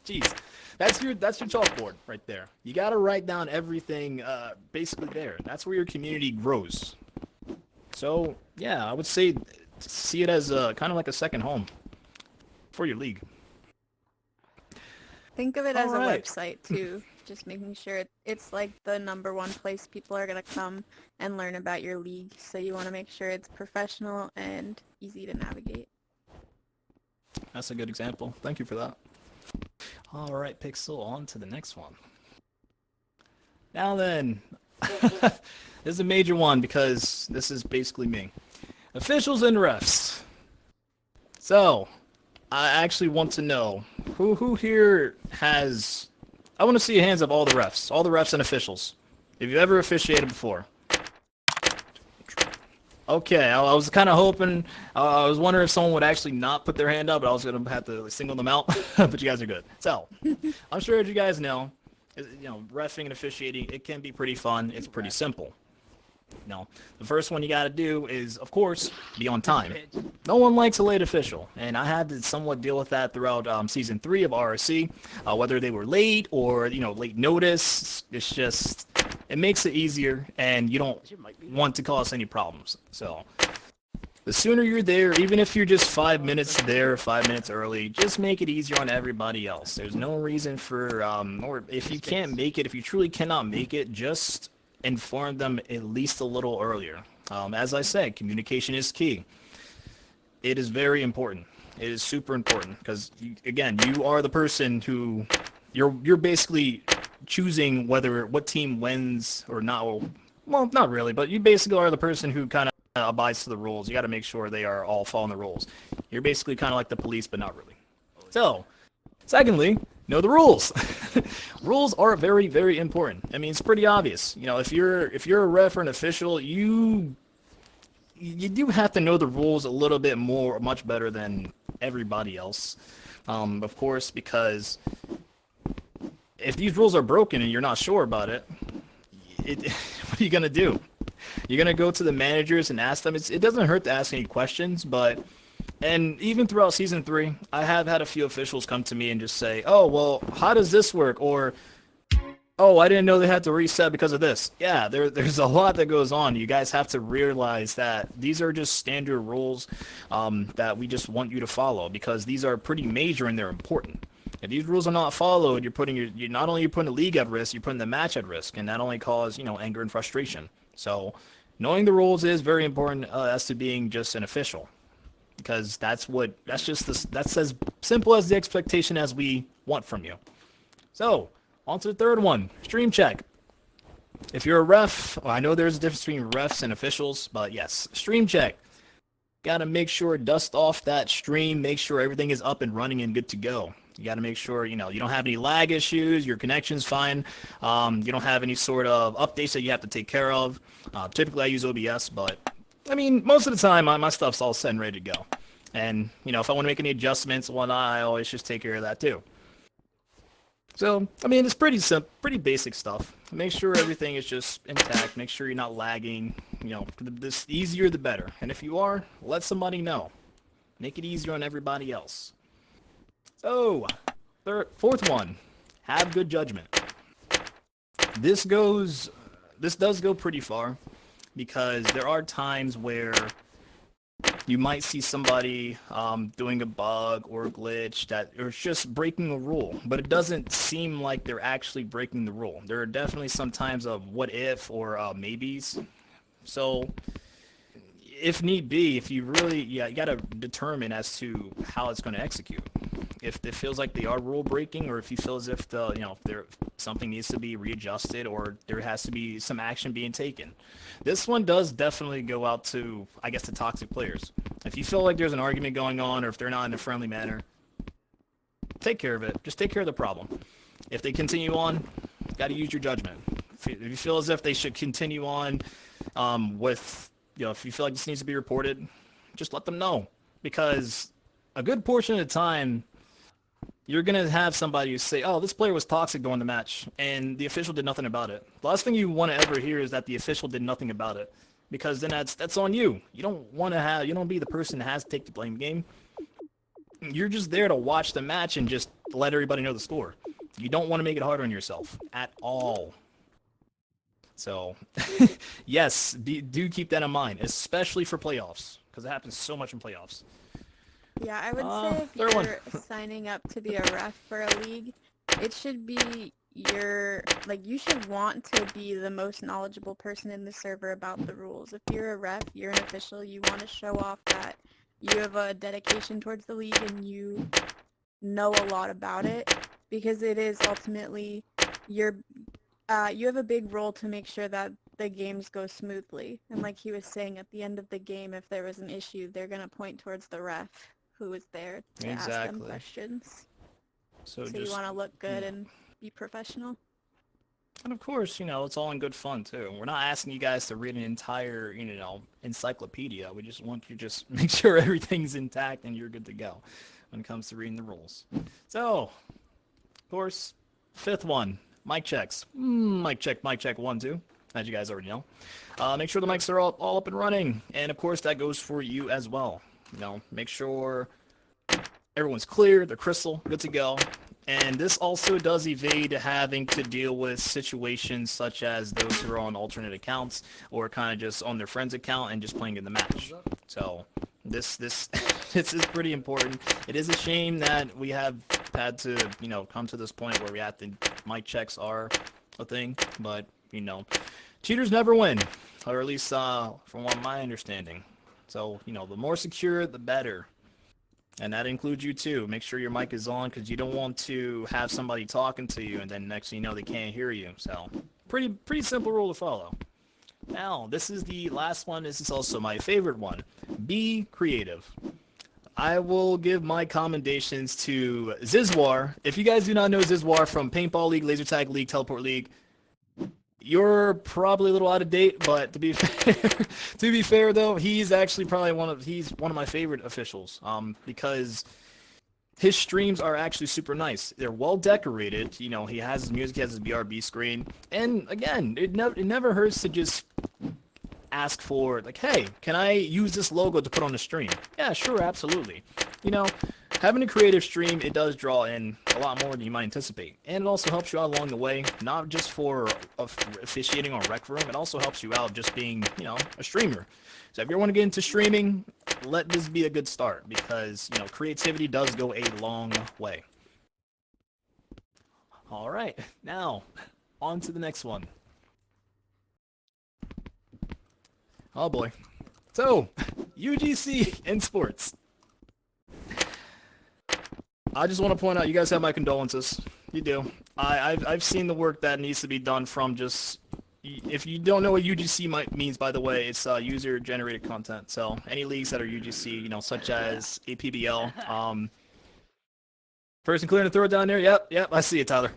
Jeez. That's your chalkboard right there. You got to write down everything basically there. That's where your community grows. So, yeah, I would say see it as kind of like a second home for your league. Think of it as a website too. Just making sure it's like the #1 place people are going to come and learn about your league. So you want to make sure it's professional and easy to navigate. That's a good example. Thank you for that. All right, Pixel, on to the next one. Now then, this is a major one because this is basically me. Officials and refs. So, I actually want to know who here has... I want to see hands of all the refs and officials. Have you ever officiated before? Okay, I was kind of hoping, I was wondering if someone would actually not put their hand up, but I was going to have to single them out, but you guys are good. So, I'm sure as you guys know, reffing and officiating, it can be pretty fun. It's pretty simple. No, the first one you got to do is, of course, be on time. No one likes a late official, and I had to somewhat deal with that throughout Season 3 of RSC. Whether they were late or, late notice, it's just, it makes it easier, and you don't want to cause any problems. So, the sooner you're there, even if you're just 5 minutes there, 5 minutes early, just make it easier on everybody else. There's no reason for, or if you can't make it, if you truly cannot make it, just inform them at least a little earlier. As I said, communication is key. It is very important. It is super important because, again, you are the person who you're basically choosing what team wins or not, or well, not really, but you basically are the person who kind of abides to the rules. You got to make sure they are all following the rules. You're basically kind of like the police, but not really. So, secondly, know the rules. Rules are very, very important. I mean, it's pretty obvious. You know, if you're a ref or an official, you do have to know the rules a little bit more, much better than everybody else. Of course, because if these rules are broken and you're not sure about it, what are you gonna do? You're gonna go to the managers and ask them. It doesn't hurt to ask any questions, but and even throughout season 3, I have had a few officials come to me and just say, "Oh, well, how does this work?" Or, "Oh, I didn't know they had to reset because of this." Yeah, there's a lot that goes on. You guys have to realize that these are just standard rules that we just want you to follow because these are pretty major and they're important. If these rules are not followed, you're not only putting the league at risk, you're putting the match at risk, and that only cause anger and frustration. So, knowing the rules is very important as to being just an official, because that's as simple as the expectation as we want from you. So, on to the third one, stream check. If you're a ref, well, I know there's a difference between refs and officials, but yes, stream check. Gotta make sure dust off that stream, make sure everything is up and running and good to go. You got to make sure, you don't have any lag issues, your connection's fine, you don't have any sort of updates that you have to take care of. Typically I use OBS, but, I mean, most of the time my stuff's all set and ready to go. And, if I want to make any adjustments and whatnot, I always just take care of that too. So, I mean, it's pretty simple, pretty basic stuff. Make sure everything is just intact, make sure you're not lagging, the easier the better. And if you are, let somebody know. Make it easier on everybody else. So, fourth one, have good judgment. This does go pretty far because there are times where you might see somebody doing a bug or a glitch or it's just breaking a rule, but it doesn't seem like they're actually breaking the rule. There are definitely some times of what if or maybes. So, if need be, if you really, you gotta determine as to how it's going to execute. If it feels like they are rule breaking, or if you feel as if something needs to be readjusted, or there has to be some action being taken. This one does definitely go out to, I guess, the toxic players. If you feel like there's an argument going on, or if they're not in a friendly manner, take care of it. Just take care of the problem. If they continue on, got to use your judgment. If you feel as if they should continue on with, if you feel like this needs to be reported, just let them know. Because a good portion of the time, you're going to have somebody say, "Oh, this player was toxic during the match," and the official did nothing about it. The last thing you want to ever hear is that the official did nothing about it, because then that's on you. You don't be the person that has to take the blame game. You're just there to watch the match and just let everybody know the score. You don't want to make it hard on yourself at all. So, yes, do keep that in mind, especially for playoffs, because it happens so much in playoffs. Yeah, I would say if you're signing up to be a ref for a league, it should be you should want to be the most knowledgeable person in the server about the rules. If you're a ref, you're an official, you want to show off that you have a dedication towards the league and you know a lot about it, because it is ultimately you have a big role to make sure that the games go smoothly. And like he was saying, at the end of the game, if there was an issue, they're going to point towards the ref who was there to ask them questions. So you want to look good and be professional. And of course, it's all in good fun too. We're not asking you guys to read an entire, encyclopedia. We just want you to just make sure everything's intact and you're good to go when it comes to reading the rules. So, of course, fifth one, mic checks. Mic check 1, 2. As you guys already know. Make sure the mics are all up and running. And of course, that goes for you as well. Make sure everyone's clear, they're crystal, good to go. And this also does evade having to deal with situations such as those who are on alternate accounts or kind of just on their friend's account and just playing in the match. So this this is pretty important. It is a shame that we have had to, come to this point where we have to, mic checks are a thing, but, cheaters never win, or at least from what my understanding. So, the more secure, the better. And that includes you too. Make sure your mic is on, because you don't want to have somebody talking to you and then next thing you know they can't hear you. So, pretty simple rule to follow. Now, this is the last one. This is also my favorite one. Be creative. I will give my commendations to Zizwar. If you guys do not know Zizwar from Paintball League, Laser Tag League, Teleport League, you're probably a little out of date, but to be fair though, he's actually probably one of my favorite officials. Because his streams are actually super nice. They're well decorated. You know, he has his music, he has his BRB screen, and again, it never hurts to just ask for, like, hey, can I use this logo to put on the stream? Yeah, sure, absolutely. You know, having a creative stream, it does draw in a lot more than you might anticipate. And it also helps you out along the way, not just for officiating on Rec Room, it also helps you out just being, you know, a streamer. So if you want to get into streaming, let this be a good start, because, you know, creativity does go a long way. All right, now, on to the next one. Oh boy. So, UGC in sports. I just want to point out, you guys have my condolences. You do. I've seen the work that needs to be done from just... If you don't know what UGC means, by the way, it's user-generated content. So, any leagues that are UGC, you know, such as APBL. Person clearing the throw down there? Yep, I see it, Tyler.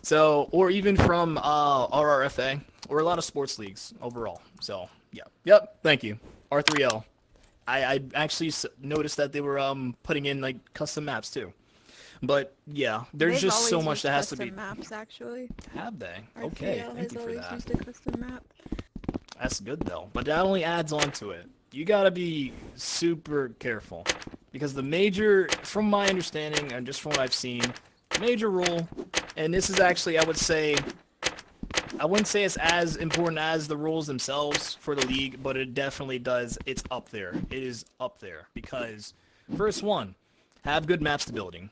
So, or even from RRFA, or a lot of sports leagues overall. So, yeah. Yep, thank you. R3L. I actually noticed that they were putting in, like, custom maps, too. But, yeah, there's They've just so always much used that has to custom be... maps, actually. Have they? Our Okay, 3L thank has you for always that. used a custom map. That's good, though. But that only adds on to it. You gotta be super careful. Because the major, from my understanding, and just from what I've seen, major rule, and this is actually, I wouldn't say it's as important as the rules themselves for the league, but it definitely does. It's up there. It is up there. Because, first one, have good map stability.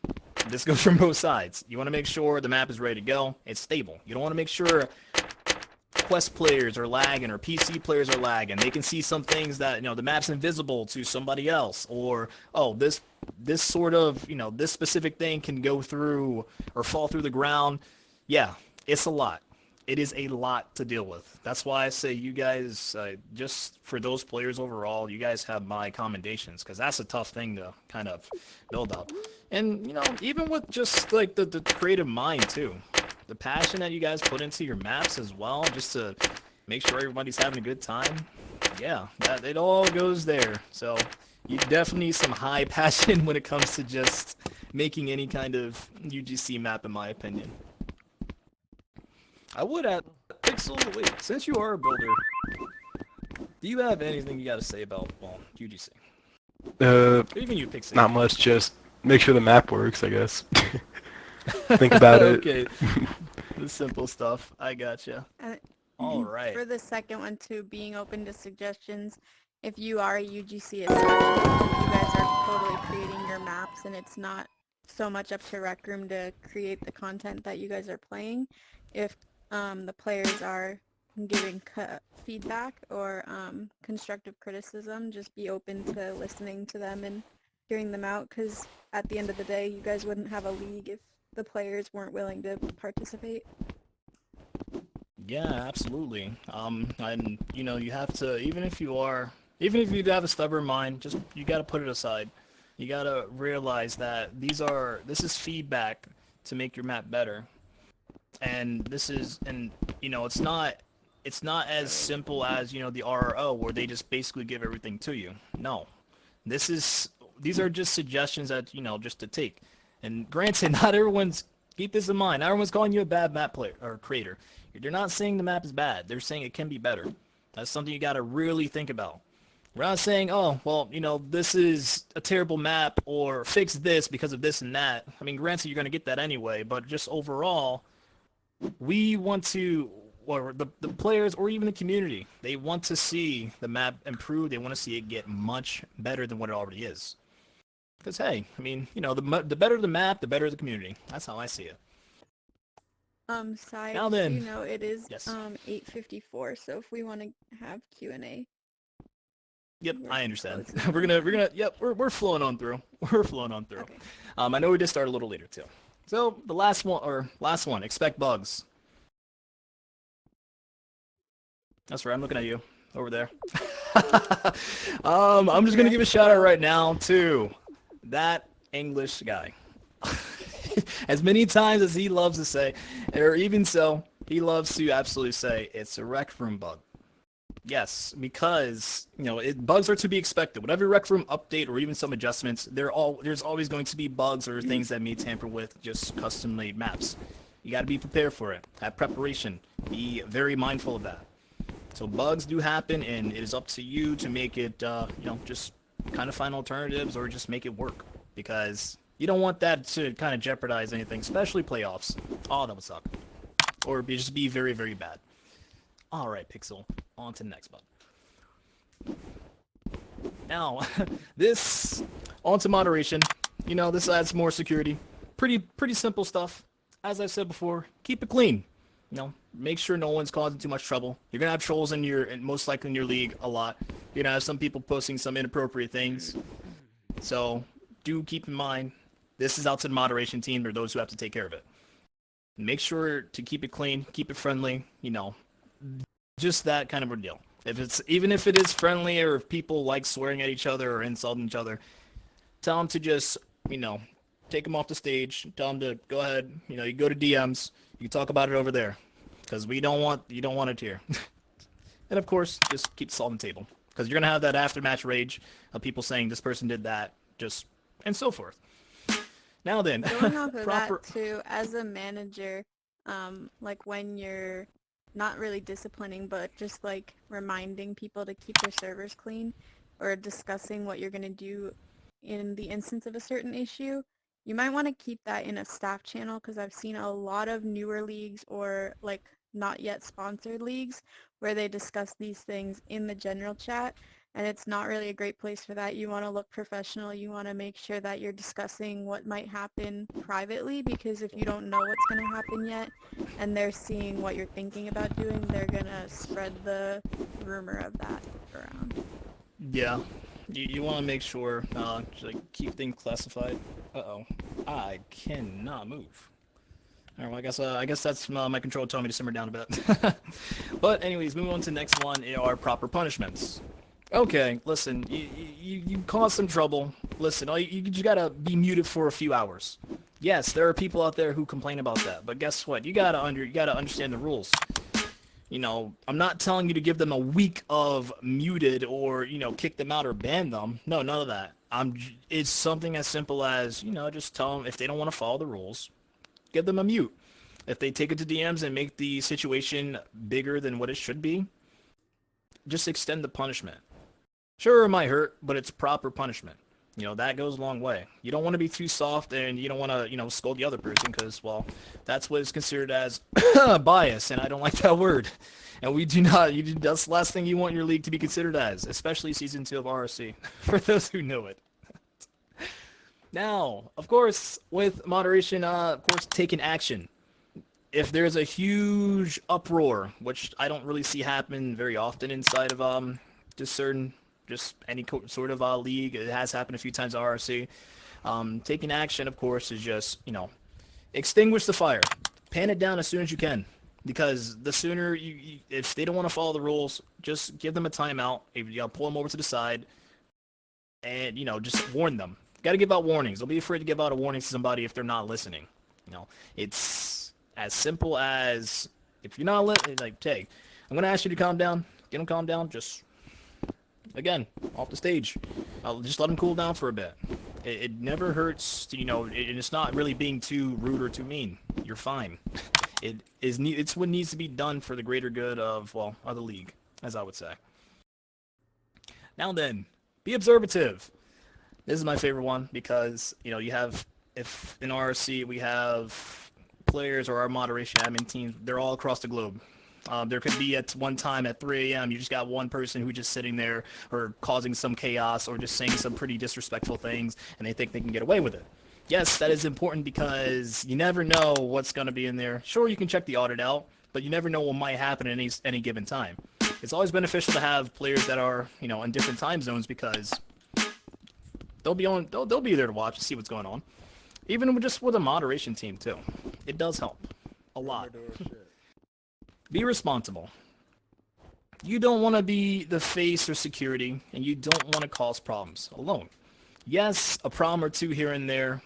This goes from both sides. You want to make sure the map is ready to go. It's stable. You don't want to make sure Quest players are lagging or PC players are lagging. They can see some things that, you know, the map's invisible to somebody else, or, oh, this sort of, you know, this specific thing can go through or fall through the ground. Yeah, it's a lot. It is a lot to deal with. That's why I say you guys, just for those players overall, you guys have my commendations, because that's a tough thing to kind of build up. And, you know, even with just, like, the creative mind, too. The passion that you guys put into your maps as well, just to make sure everybody's having a good time. Yeah, it all goes there. So you definitely need some high passion when it comes to just making any kind of UGC map, in my opinion. I would add, Pixel, wait, since you are a builder, do you have anything you got to say about, well, UGC? Or even you, Pixie. Not much, just make sure the map works, I guess. Think about it. Okay, the simple stuff. I gotcha. All right. For the second one, too, being open to suggestions, if you are a UGC especially, you guys are totally creating your maps, and it's not so much up to Rec Room to create the content that you guys are playing. If the players are giving feedback or constructive criticism, just be open to listening to them and hearing them out, because at the end of the day, you guys wouldn't have a league if the players weren't willing to participate. Yeah, absolutely. And you know, you have to, even if you have a stubborn mind, you got to put it aside. You got to realize that this is feedback to make your map better. And you know, it's not as simple as, you know, the RRO, where they just basically give everything to you. No. These are just suggestions that, you know, just to take. And granted, keep this in mind, not everyone's calling you a bad map player or creator. They're not saying the map is bad. They're saying it can be better. That's something you got to really think about. We're not saying, oh, well, you know, this is a terrible map, or fix this because of this and that. I mean, granted, you're going to get that anyway, but just overall, we want to, or the players, or even the community, they want to see the map improve. They want to see it get much better than what it already is. Because, hey, I mean, you know, the better the map, the better the community. That's how I see it. Side, Now then. you know, it is Yes. 8:54, so if we want to have Q&A. Yep, We're I understand. closing. We're flowing on through. We're flowing on through. Okay. I know we did start a little later too. So the last one, expect bugs. That's right, I'm looking at you over there. I'm just gonna give a shout out right now to that English guy. As many times as he loves to say, or even so, he loves to absolutely say it's a rec room bug. Yes, because bugs are to be expected. Whatever rec room update or even some adjustments, there's always going to be bugs or things that may tamper with just custom-made maps. You got to be prepared for it. Have preparation. Be very mindful of that. So bugs do happen, and it is up to you to make it, just kind of find alternatives or just make it work, because you don't want that to kind of jeopardize anything, especially playoffs. Oh, that would suck. Or just be very, very bad. All right, Pixel. On to the next button. Now, this onto moderation. This adds more security. Pretty simple stuff. As I said before, keep it clean. Make sure no one's causing too much trouble. You're gonna have trolls most likely in your league a lot. You're gonna have some people posting some inappropriate things. So do keep in mind, this is out to the moderation team or those who have to take care of it. Make sure to keep it clean, keep it friendly. Just that kind of a deal. Even if it is friendly, or if people like swearing at each other or insulting each other, tell them to just, take them off the stage. Tell them to go ahead. You go to DMs. You can talk about it over there, because you don't want it here. And of course, just keep the salt on the table, because you're gonna have that after-match rage of people saying this person did that, and so forth. Now then, Going off of that too, as a manager, like when you're not really disciplining, but just like reminding people to keep their servers clean, or discussing what you're gonna do in the instance of a certain issue, you might want to keep that in a staff channel, because I've seen a lot of newer leagues or like not yet sponsored leagues where they discuss these things in the general chat, and it's not really a great place for that. You want to look professional. You want to make sure that you're discussing what might happen privately, because if you don't know what's going to happen yet and they're seeing what you're thinking about doing, they're going to spread the rumor of that around. Yeah. You want to make sure, keep things classified. Uh-oh. I cannot move. All right, well, I guess that's my controller telling me to simmer down a bit. But anyways, moving on to the next one are proper punishments. Okay, listen, you caused some trouble. Listen, you just gotta be muted for a few hours. Yes, there are people out there who complain about that, but guess what? You gotta understand the rules. I'm not telling you to give them a week of muted or, kick them out or ban them. No, none of that. It's something as simple as, just tell them if they don't want to follow the rules, give them a mute. If they take it to DMs and make the situation bigger than what it should be, just extend the punishment. Sure, it might hurt, but it's proper punishment. That goes a long way. You don't want to be too soft, and you don't want to, scold the other person, because, well, that's what is considered as bias, and I don't like that word. And we do not, that's the last thing you want your league to be considered as, especially Season 2 of RRC, for those who know it. Now, of course, with moderation, taking action. If there's a huge uproar, which I don't really see happen very often inside of just any sort of league. It has happened a few times at RRC. Taking action, of course, is just, extinguish the fire. Pan it down as soon as you can. Because the sooner if they don't want to follow the rules, just give them a timeout. Pull them over to the side. And, just warn them. Got to give out warnings. Don't be afraid to give out a warning to somebody if they're not listening. It's as simple as, if you're not listening, hey, I'm going to ask you to calm down. Get them calm down. Just... Again, off the stage. I'll just let them cool down for a bit. It never hurts to, it's not really being too rude or too mean. You're fine. It's what needs to be done for the greater good of the league, as I would say. Now then, be observative. This is my favorite one, because, if in RRC we have players or our moderation admin teams, they're all across the globe. There could be at one time at 3 a.m. you just got one person who's just sitting there or causing some chaos or just saying some pretty disrespectful things, and they think they can get away with it. Yes, that is important, because you never know what's going to be in there. Sure, you can check the audit out, but you never know what might happen at any given time. It's always beneficial to have players that are, in different time zones, because they'll be there to watch and see what's going on. Even just with a moderation team too. It does help a lot. Be responsible. You don't want to be the face or security, and you don't want to cause problems alone. Yes, a problem or two here and there,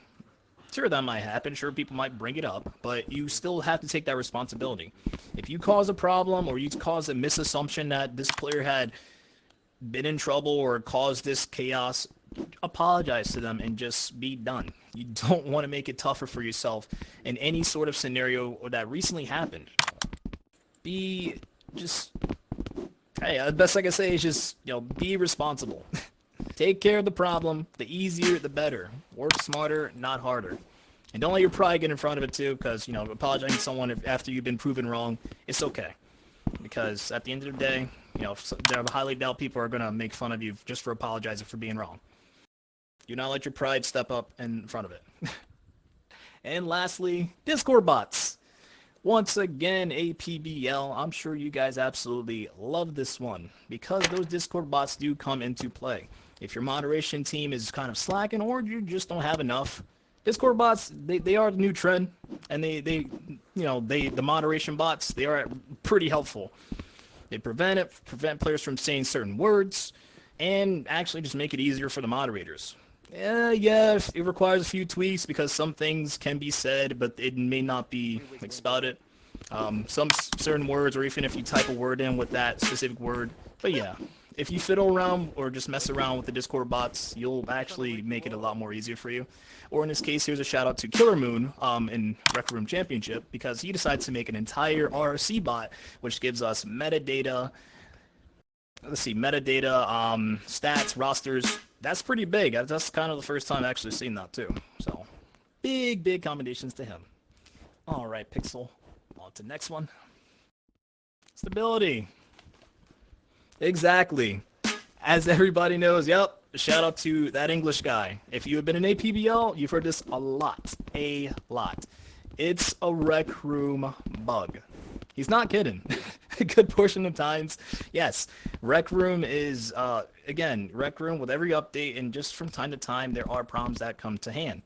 sure, that might happen. Sure, people might bring it up, but you still have to take that responsibility. If you cause a problem or you cause a misassumption that this player had been in trouble or caused this chaos, apologize to them and just be done. You don't want to make it tougher for yourself in any sort of scenario that recently happened. Be just, hey, the best I can say is just, be responsible. Take care of the problem. The easier, the better. Work smarter, not harder. And don't let your pride get in front of it too, because, apologizing to someone after you've been proven wrong, it's okay. Because at the end of the day, there are highly doubt people are going to make fun of you just for apologizing for being wrong. Do not let your pride step up in front of it. And lastly, Discord bots. Once again, APBL, I'm sure you guys absolutely love this one because those Discord bots do come into play. If your moderation team is kind of slacking or you just don't have enough, Discord bots, they are the new trend, and the moderation bots, they are pretty helpful. They prevent players from saying certain words, and actually just make it easier for the moderators. Yeah, it requires a few tweaks because some things can be said, but it may not be spelled. Some certain words, or even if you type a word in with that specific word. But yeah, if you fiddle around or just mess around with the Discord bots, you'll actually make it a lot more easier for you. Or in this case, here's a shout out to Killer Moon in Rec Room Championship because he decided to make an entire RRC bot, which gives us metadata. Let's see, stats, rosters. That's pretty big. That's kind of the first time I've actually seen that too. So, big commendations to him. All right, Pixel. On to the next one. Stability. Exactly. As everybody knows, yep, shout out to that English guy. If you have been in APBL, you've heard this a lot. It's a Rec Room bug. He's not kidding. A good portion of times, yes. Rec Room is, again, Rec Room with every update, and just from time to time, there are problems that come to hand.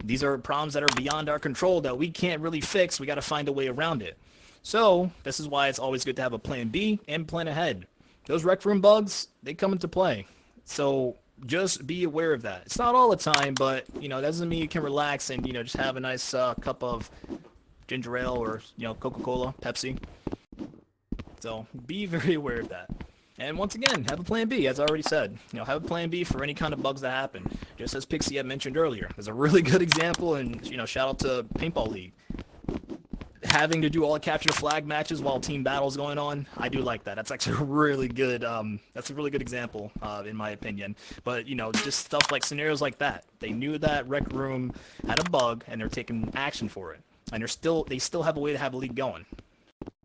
These are problems that are beyond our control that we can't really fix. We got to find a way around it. So, this is why it's always good to have a plan B and plan ahead. Those Rec Room bugs, they come into play. So, just be aware of that. It's not all the time, but, that doesn't mean you can relax and, just have a nice cup of ginger ale or, Coca-Cola, Pepsi. So be very aware of that. And once again, have a plan B, as I already said. Have a plan B for any kind of bugs that happen. Just as Pixie had mentioned earlier. There's a really good example, and, shout out to Paintball League. Having to do all the capture the flag matches while team battles going on, I do like that. That's actually a really good, example, in my opinion. But, just stuff like scenarios like that. They knew that Rec Room had a bug, and they're taking action for it. And they still have a way to have a league going.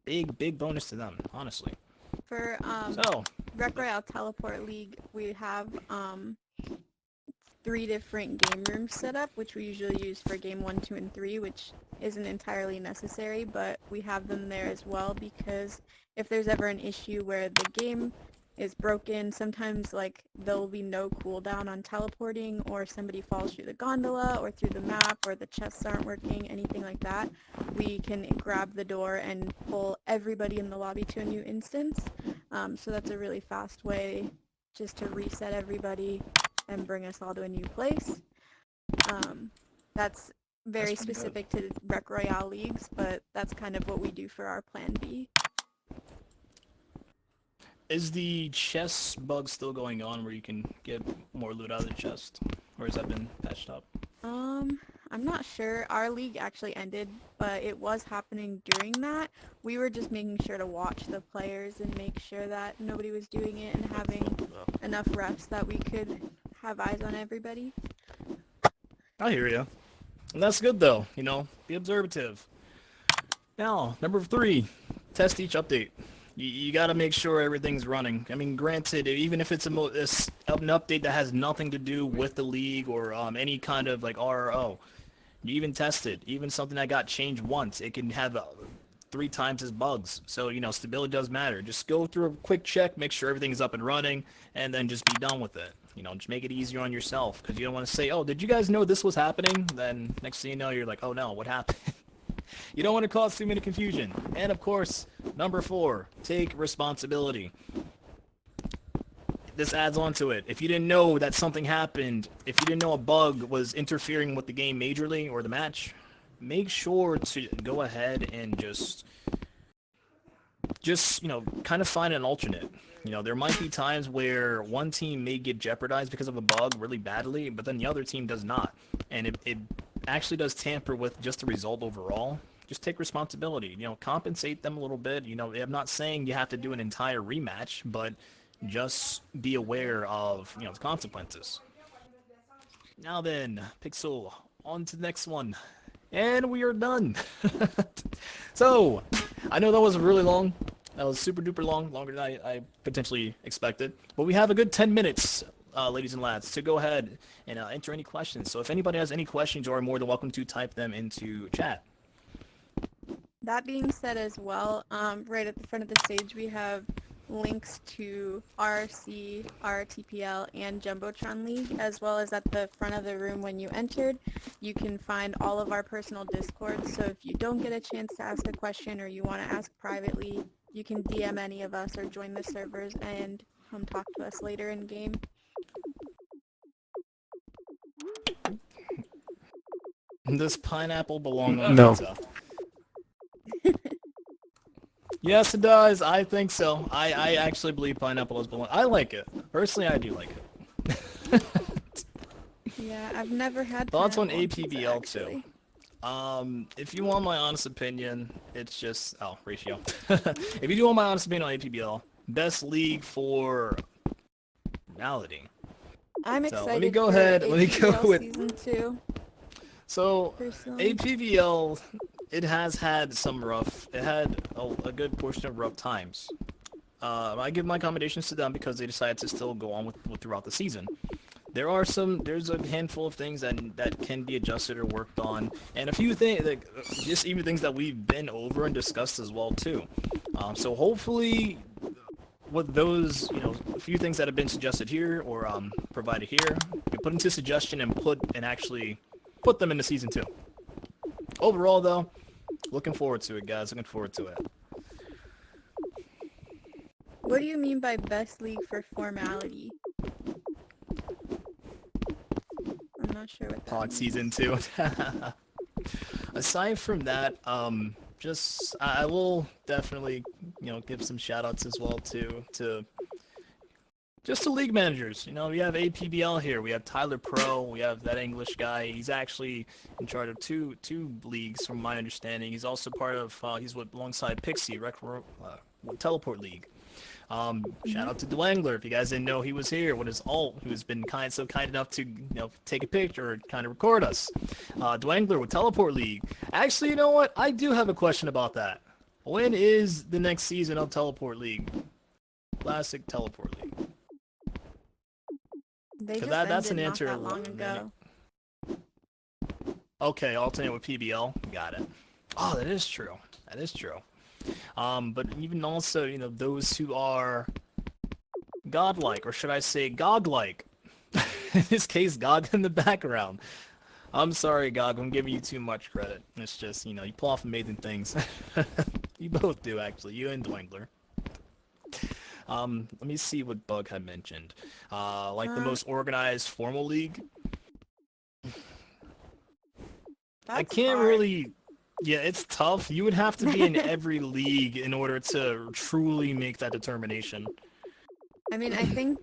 Big bonus to them, honestly. For Rec Royale Teleport League, we have 3 different game rooms set up, which we usually use for game 1, 2, and 3, which isn't entirely necessary, but we have them there as well because if there's ever an issue where the game is broken, sometimes there'll be no cooldown on teleporting, or somebody falls through the gondola or through the map, or the chests aren't working, anything like that, we can grab the door and pull everybody in the lobby to a new instance. So that's a really fast way just to reset everybody and bring us all to a new place. That's very specific to Rec Royale leagues, but that's kind of what we do for our plan B. Is the chest bug still going on where you can get more loot out of the chest? Or has that been patched up? I'm not sure. Our league actually ended, but it was happening during that. We were just making sure to watch the players and make sure that nobody was doing it and having enough reps that we could have eyes on everybody. I hear you. And that's good though, be observative. Now, number 3, test each update. You got to make sure everything's running. I mean, granted, even if it's an update that has nothing to do with the league or any kind of RRO, you even test it. Even something that got changed once, it can have 3 times as bugs. So, stability does matter. Just go through a quick check, make sure everything's up and running, and then just be done with it. Just make it easier on yourself because you don't want to say, oh, did you guys know this was happening? Then next thing you know, you're like, oh no, what happened? You don't want to cause too many confusion. And of course, number 4, take responsibility. This adds on to it. If you didn't know that something happened, if you didn't know a bug was interfering with the game majorly or the match, make sure to go ahead and just kind of find an alternate. There might be times where one team may get jeopardized because of a bug really badly, but then the other team does not. And it actually does tamper with just the result overall. Just take responsibility. Compensate them a little bit. I'm not saying you have to do an entire rematch, but just be aware of, the consequences. Now then, Pixel, on to the next one. And we are done. So, I know that was really long. That was super duper long, longer than I potentially expected. But we have a good 10 minutes, ladies and lads, to go ahead and enter any questions. So if anybody has any questions, you are more than welcome to type them into chat. That being said as well, right at the front of the stage we have links to RRC, RTPL, and Jumbotron League, as well as at the front of the room when you entered. You can find all of our personal Discords, so if you don't get a chance to ask a question or you want to ask privately, you can DM any of us or join the servers and come talk to us later in game. Does pineapple belong on No. pizza? Yes, it does. I think so. I actually believe pineapple does belong. I like it. Personally, I do like it. Yeah, I've never had Thoughts on pineapple pizza, APBL actually. too? If you want my honest opinion, it's just ratio. If you do want my honest opinion on APBL, best league for reality. I'm So excited let me go for ahead. Let me go APBL with. season 2. So Personally. APBL, it has had some rough. It had a good portion of rough times. I give my accommodations to them because they decided to still go on with throughout the season. There's a handful of things that can be adjusted or worked on, and a few things, just even things that we've been over and discussed as well too. So hopefully, with those, a few things that have been suggested here or provided here, we put into suggestion and actually put them into season 2. Overall, though, looking forward to it, guys. Looking forward to it. What do you mean by best league for formality? I'm not sure what that Pod means. season 2. Aside from that, I will definitely, give some shout outs as well to league managers. We have APBL here. We have Tyler Pro. We have that English guy. He's actually in charge of two leagues, from my understanding. He's also part of. He's alongside Pixie, Teleport League. Shout out to Dwangler. If you guys didn't know he was here with his alt, who's been so kind enough to take a picture or kind of record us. Dwangler with Teleport League. Actually, you know what? I do have a question about that. When is the next season of Teleport League? Classic Teleport League. They just that's ended an not answer. that long ago. Okay, alternate with PBL. Got it. Oh, that is true. That is true. But even also, those who are godlike, or should I say gog-like. In this case, Gog in the background. I'm sorry, Gog, I'm giving you too much credit. It's just, you pull off amazing things. You both do, actually. You and Dwangler. Let me see what Bug had mentioned. The most organized formal league. I can't hard. really... Yeah, it's tough. You would have to be in every league in order to truly make that determination. I mean, I think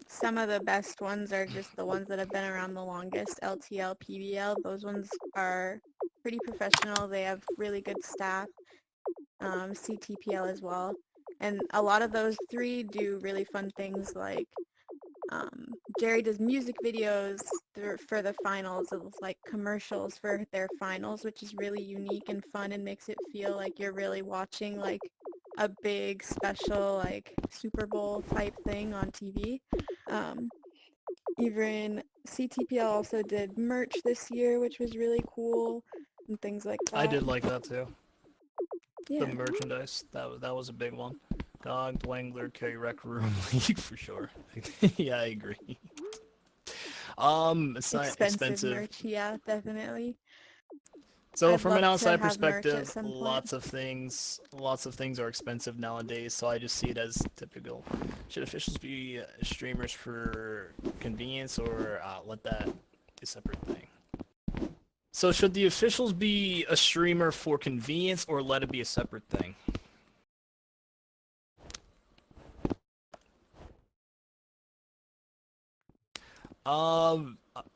some of the best ones are just the ones that have been around the longest. LTL, PBL, those ones are pretty professional. They have really good staff. CTPL as well. And a lot of those 3 do really fun things like Jerry does music videos for the finals, of commercials for their finals, which is really unique and fun and makes it feel like you're really watching a big special Super Bowl type thing on TV. Even CTPL also did merch this year, which was really cool, and things like that. I did like that too. Yeah. The merchandise, that was a big one. Dog, Dwangler, Carry Rec Room League for sure. Yeah, I agree. It's not Expensive merch, yeah, definitely. So I'd from love an to outside have merch at perspective, some point. lots of things are expensive nowadays, so I just see it as typical. Should officials be streamers for convenience, or let that be a separate thing? So should the officials be a streamer for convenience, or let it be a separate thing?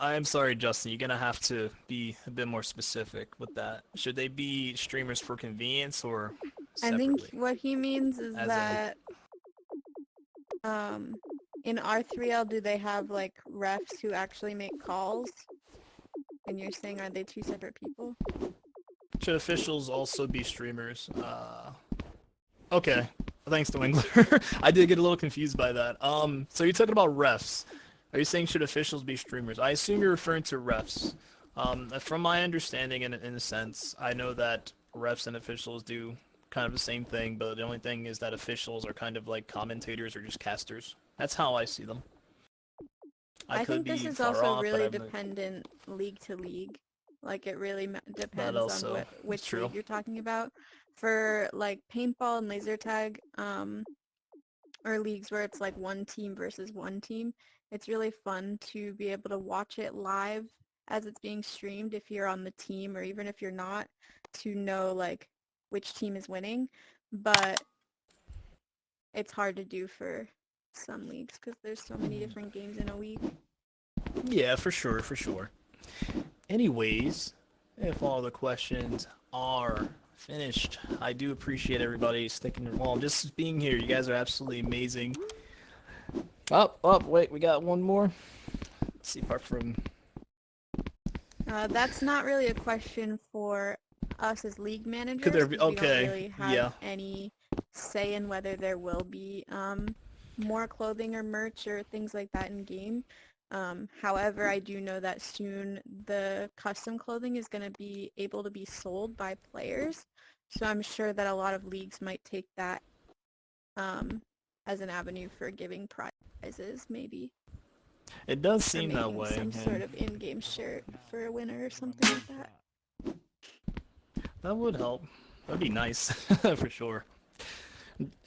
I'm sorry, Justin. You're gonna have to be a bit more specific with that. Should they be streamers for convenience or I separately? think what he means is As in- that in R3L, do they have like refs who actually make calls? And you're saying, are they two separate people? Should officials also be streamers? Okay. Thanks to Wingler. I did get a little confused by that. So you're talking about refs. Are you saying should officials be streamers? I assume you're referring to refs. From my understanding, in a sense, I know that refs and officials do kind of the same thing, but the only thing is that officials are kind of like commentators or just casters. That's how I see them. I could think this be is far also off, but really I'm not- dependent league to league. Like it really depends also on is which true. league you're talking about. For like paintball and laser tag, or leagues where it's like one team versus one team, it's really fun to be able to watch it live as it's being streamed if you're on the team, or even if you're not, to know like which team is winning. But it's hard to do for some leagues because there's so many different games in a week. Yeah, for sure, for sure. Anyways, if all the questions are finished, I do appreciate everybody sticking, well, just being here. You guys are absolutely amazing. Wait, we got one more. Let's see, apart from... That's not really a question for us as league managers. Could there be... 'cause we Okay, don't really have yeah. any say in whether there will be more clothing or merch or things like that in game. However, I do know that soon the custom clothing is going to be able to be sold by players. So I'm sure that a lot of leagues might take that as an avenue for giving prizes, maybe. It does Or seem that making way. some sort of in-game shirt for a winner or something like that. That would help. That'd be nice, for sure.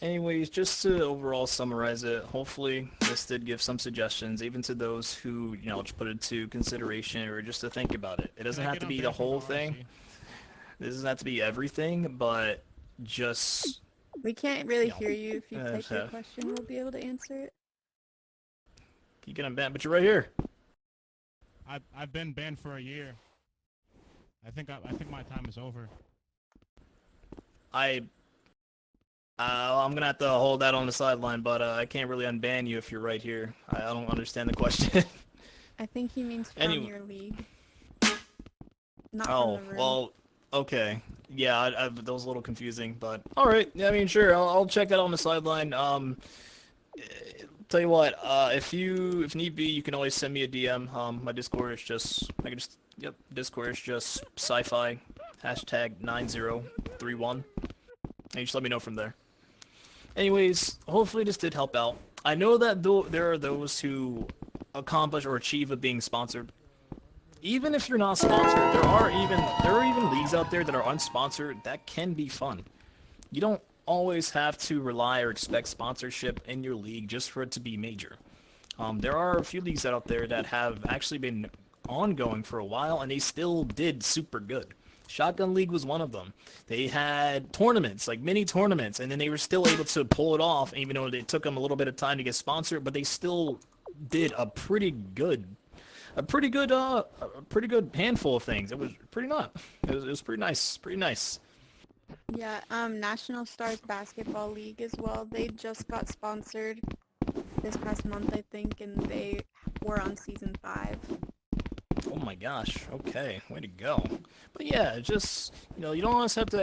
Anyways, just to overall summarize it, hopefully this did give some suggestions, even to those who, just put it to consideration or just to think about it. It doesn't have to be the whole thing. It doesn't have to be everything, but just... We can't really hear you. If you type your okay. question, we'll be able to answer it. You get banned, but you're right here. I've been banned for a year. I think my time is over. I'm gonna have to hold that on the sideline, but I can't really unban you if you're right here. I don't understand the question. I think he means from Anyway. your league. Not Oh, from the room. well, okay. Yeah, that was a little confusing, but alright. Yeah, I mean, sure, I'll check that on the sideline. Tell you what, if need be, you can always send me a DM. My Discord is just, Discord is just Sci-fi, #9031. And you just let me know from there. Anyways, hopefully this did help out. I know that there are those who accomplish or achieve of being sponsored. Even if you're not sponsored, there are even leagues out there that are unsponsored that can be fun. You don't always have to rely or expect sponsorship in your league just for it to be major. There are a few leagues out there that have actually been ongoing for a while, and they still did super good. Shotgun League was one of them. They had tournaments, like mini tournaments, and then they were still able to pull it off, even though it took them a little bit of time to get sponsored, but they still did a pretty good handful of things. It was pretty it was pretty nice. Yeah, National Stars Basketball League as well. They just got sponsored this past month, I think, and they were on season 5. Oh my gosh, okay, way to go. But yeah, just, you don't always have to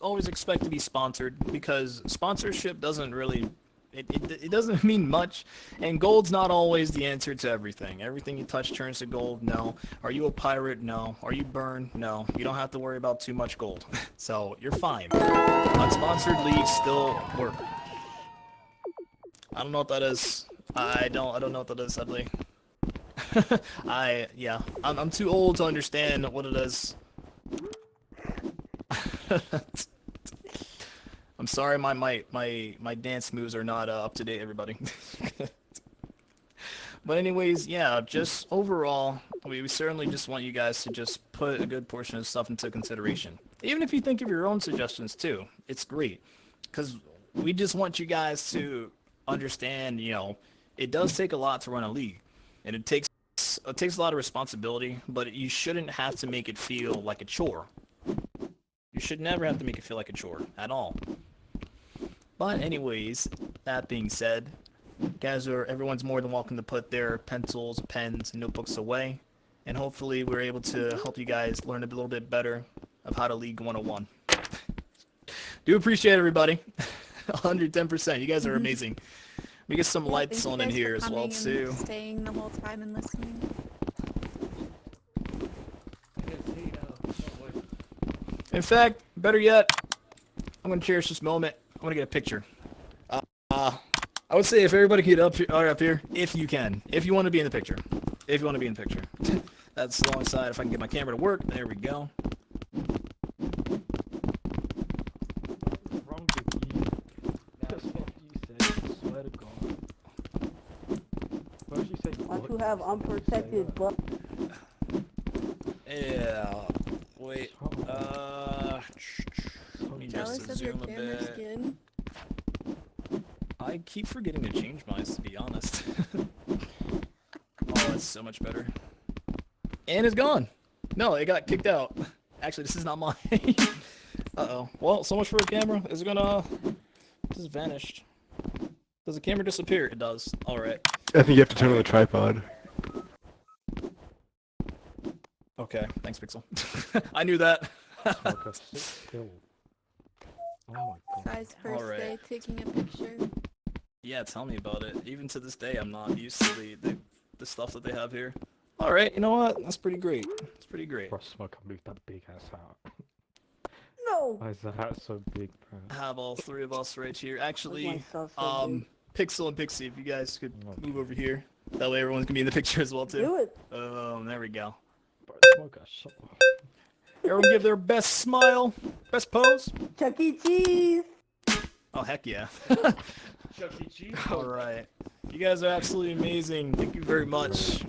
always expect to be sponsored, because sponsorship doesn't really, it doesn't mean much, and gold's not always the answer to everything. Everything you touch turns to gold, no. Are you a pirate? No. Are you burned? No. You don't have to worry about too much gold. So, you're fine. Unsponsored leagues still work. I don't know what that is. I don't know what that is, sadly. I'm too old to understand what it is. I'm sorry, my dance moves are not up to date, everybody. But anyways, yeah, just overall, we certainly just want you guys to just put a good portion of stuff into consideration. Even if you think of your own suggestions too, it's great. Because we just want you guys to understand, it does take a lot to run a league. And it takes a lot of responsibility, but you shouldn't have to make it feel like a chore. You should never have to make it feel like a chore at all. But anyways, that being said, everyone's more than welcome to put their pencils, pens, and notebooks away, and hopefully we're able to help you guys learn a little bit better of how to League 101. Do appreciate everybody. 110%. You guys are amazing. Let me get some lights on in here as well too. Staying the whole time and listening. In fact, better yet, I'm gonna cherish this moment. I'm gonna get a picture. I would say if everybody could up here, if you can, if you want to be in the picture, That's alongside. If I can get my camera to work, there we go. Wrong with you? That's what you said. I swear to God. First you said. Why you have unprotected butt? Yeah. Wait. Let me just Jealous of your zoom a camera bit. skin? I keep forgetting to change mine, to be honest. Oh, it's so much better. And it's gone. No, it got kicked out. Actually, this is not mine. Uh-oh. Well, so much for a camera. Is it gonna... It just vanished. Does the camera disappear? It does. Alright. I think you have to turn on the tripod. Okay. Thanks, Pixel. I knew that. Oh my God. Guy's first Alright. day taking a picture. Yeah, tell me about it. Even to this day, I'm not used to the stuff that they have here. Alright, you know what? That's pretty great. It's pretty great. Bro, smoke, I moved that big ass hat. No! Why is the hat so big, bro? I have all three of us right here. Why's Actually, my stuff so big? Pixel and Pixie, if you guys could move over here. That way everyone's gonna be in the picture as well, too. Do it! There we go. Bro, smoke, shut up. Everyone give their best smile, best pose. Chuck E. Cheese! Oh, heck yeah. Chuck E. Cheese. Alright. You guys are absolutely amazing. Thank you very much.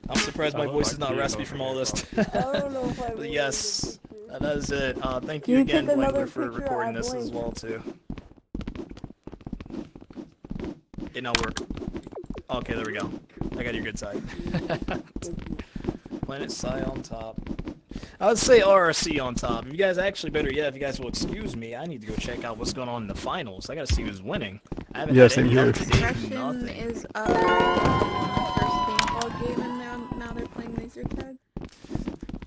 I'm surprised my voice is not raspy from all this. I don't know if I But really yes, did the picture. that is it. Thank Can you you again, take another Blangler, for picture? recording I this as blinked. well, too. It not work. Okay, there we go. I got your good side. Planet Sci on top. I would say RRC on top. If you guys actually, better yet, if you guys will excuse me, I need to go check out what's going on in the finals. I gotta see who's winning. I haven't Yeah, had same any here. update, Russian nothing. is up first paintball game, and now they're playing laser tag.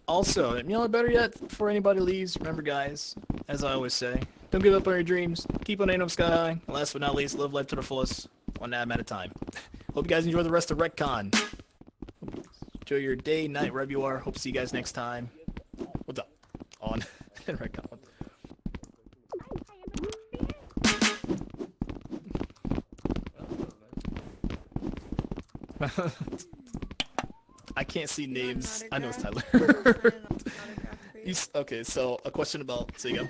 Also, you know, better yet, before anybody leaves, remember guys, as I always say, don't give up on your dreams, keep on aiming up sky high, and last but not least, live life to the fullest, one atom at a time. Hope you guys enjoy the rest of RecCon. Enjoy your day, night, wherever you are. Hope to see you guys next time. What's up? On RecCon. I can't see You want an names. I know it's Tyler. autograph? I'll sign an autograph for you. Okay, so a question about Sega.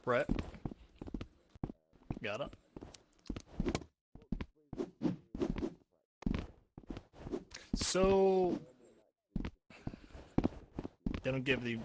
Brett. Got it. So they don't give the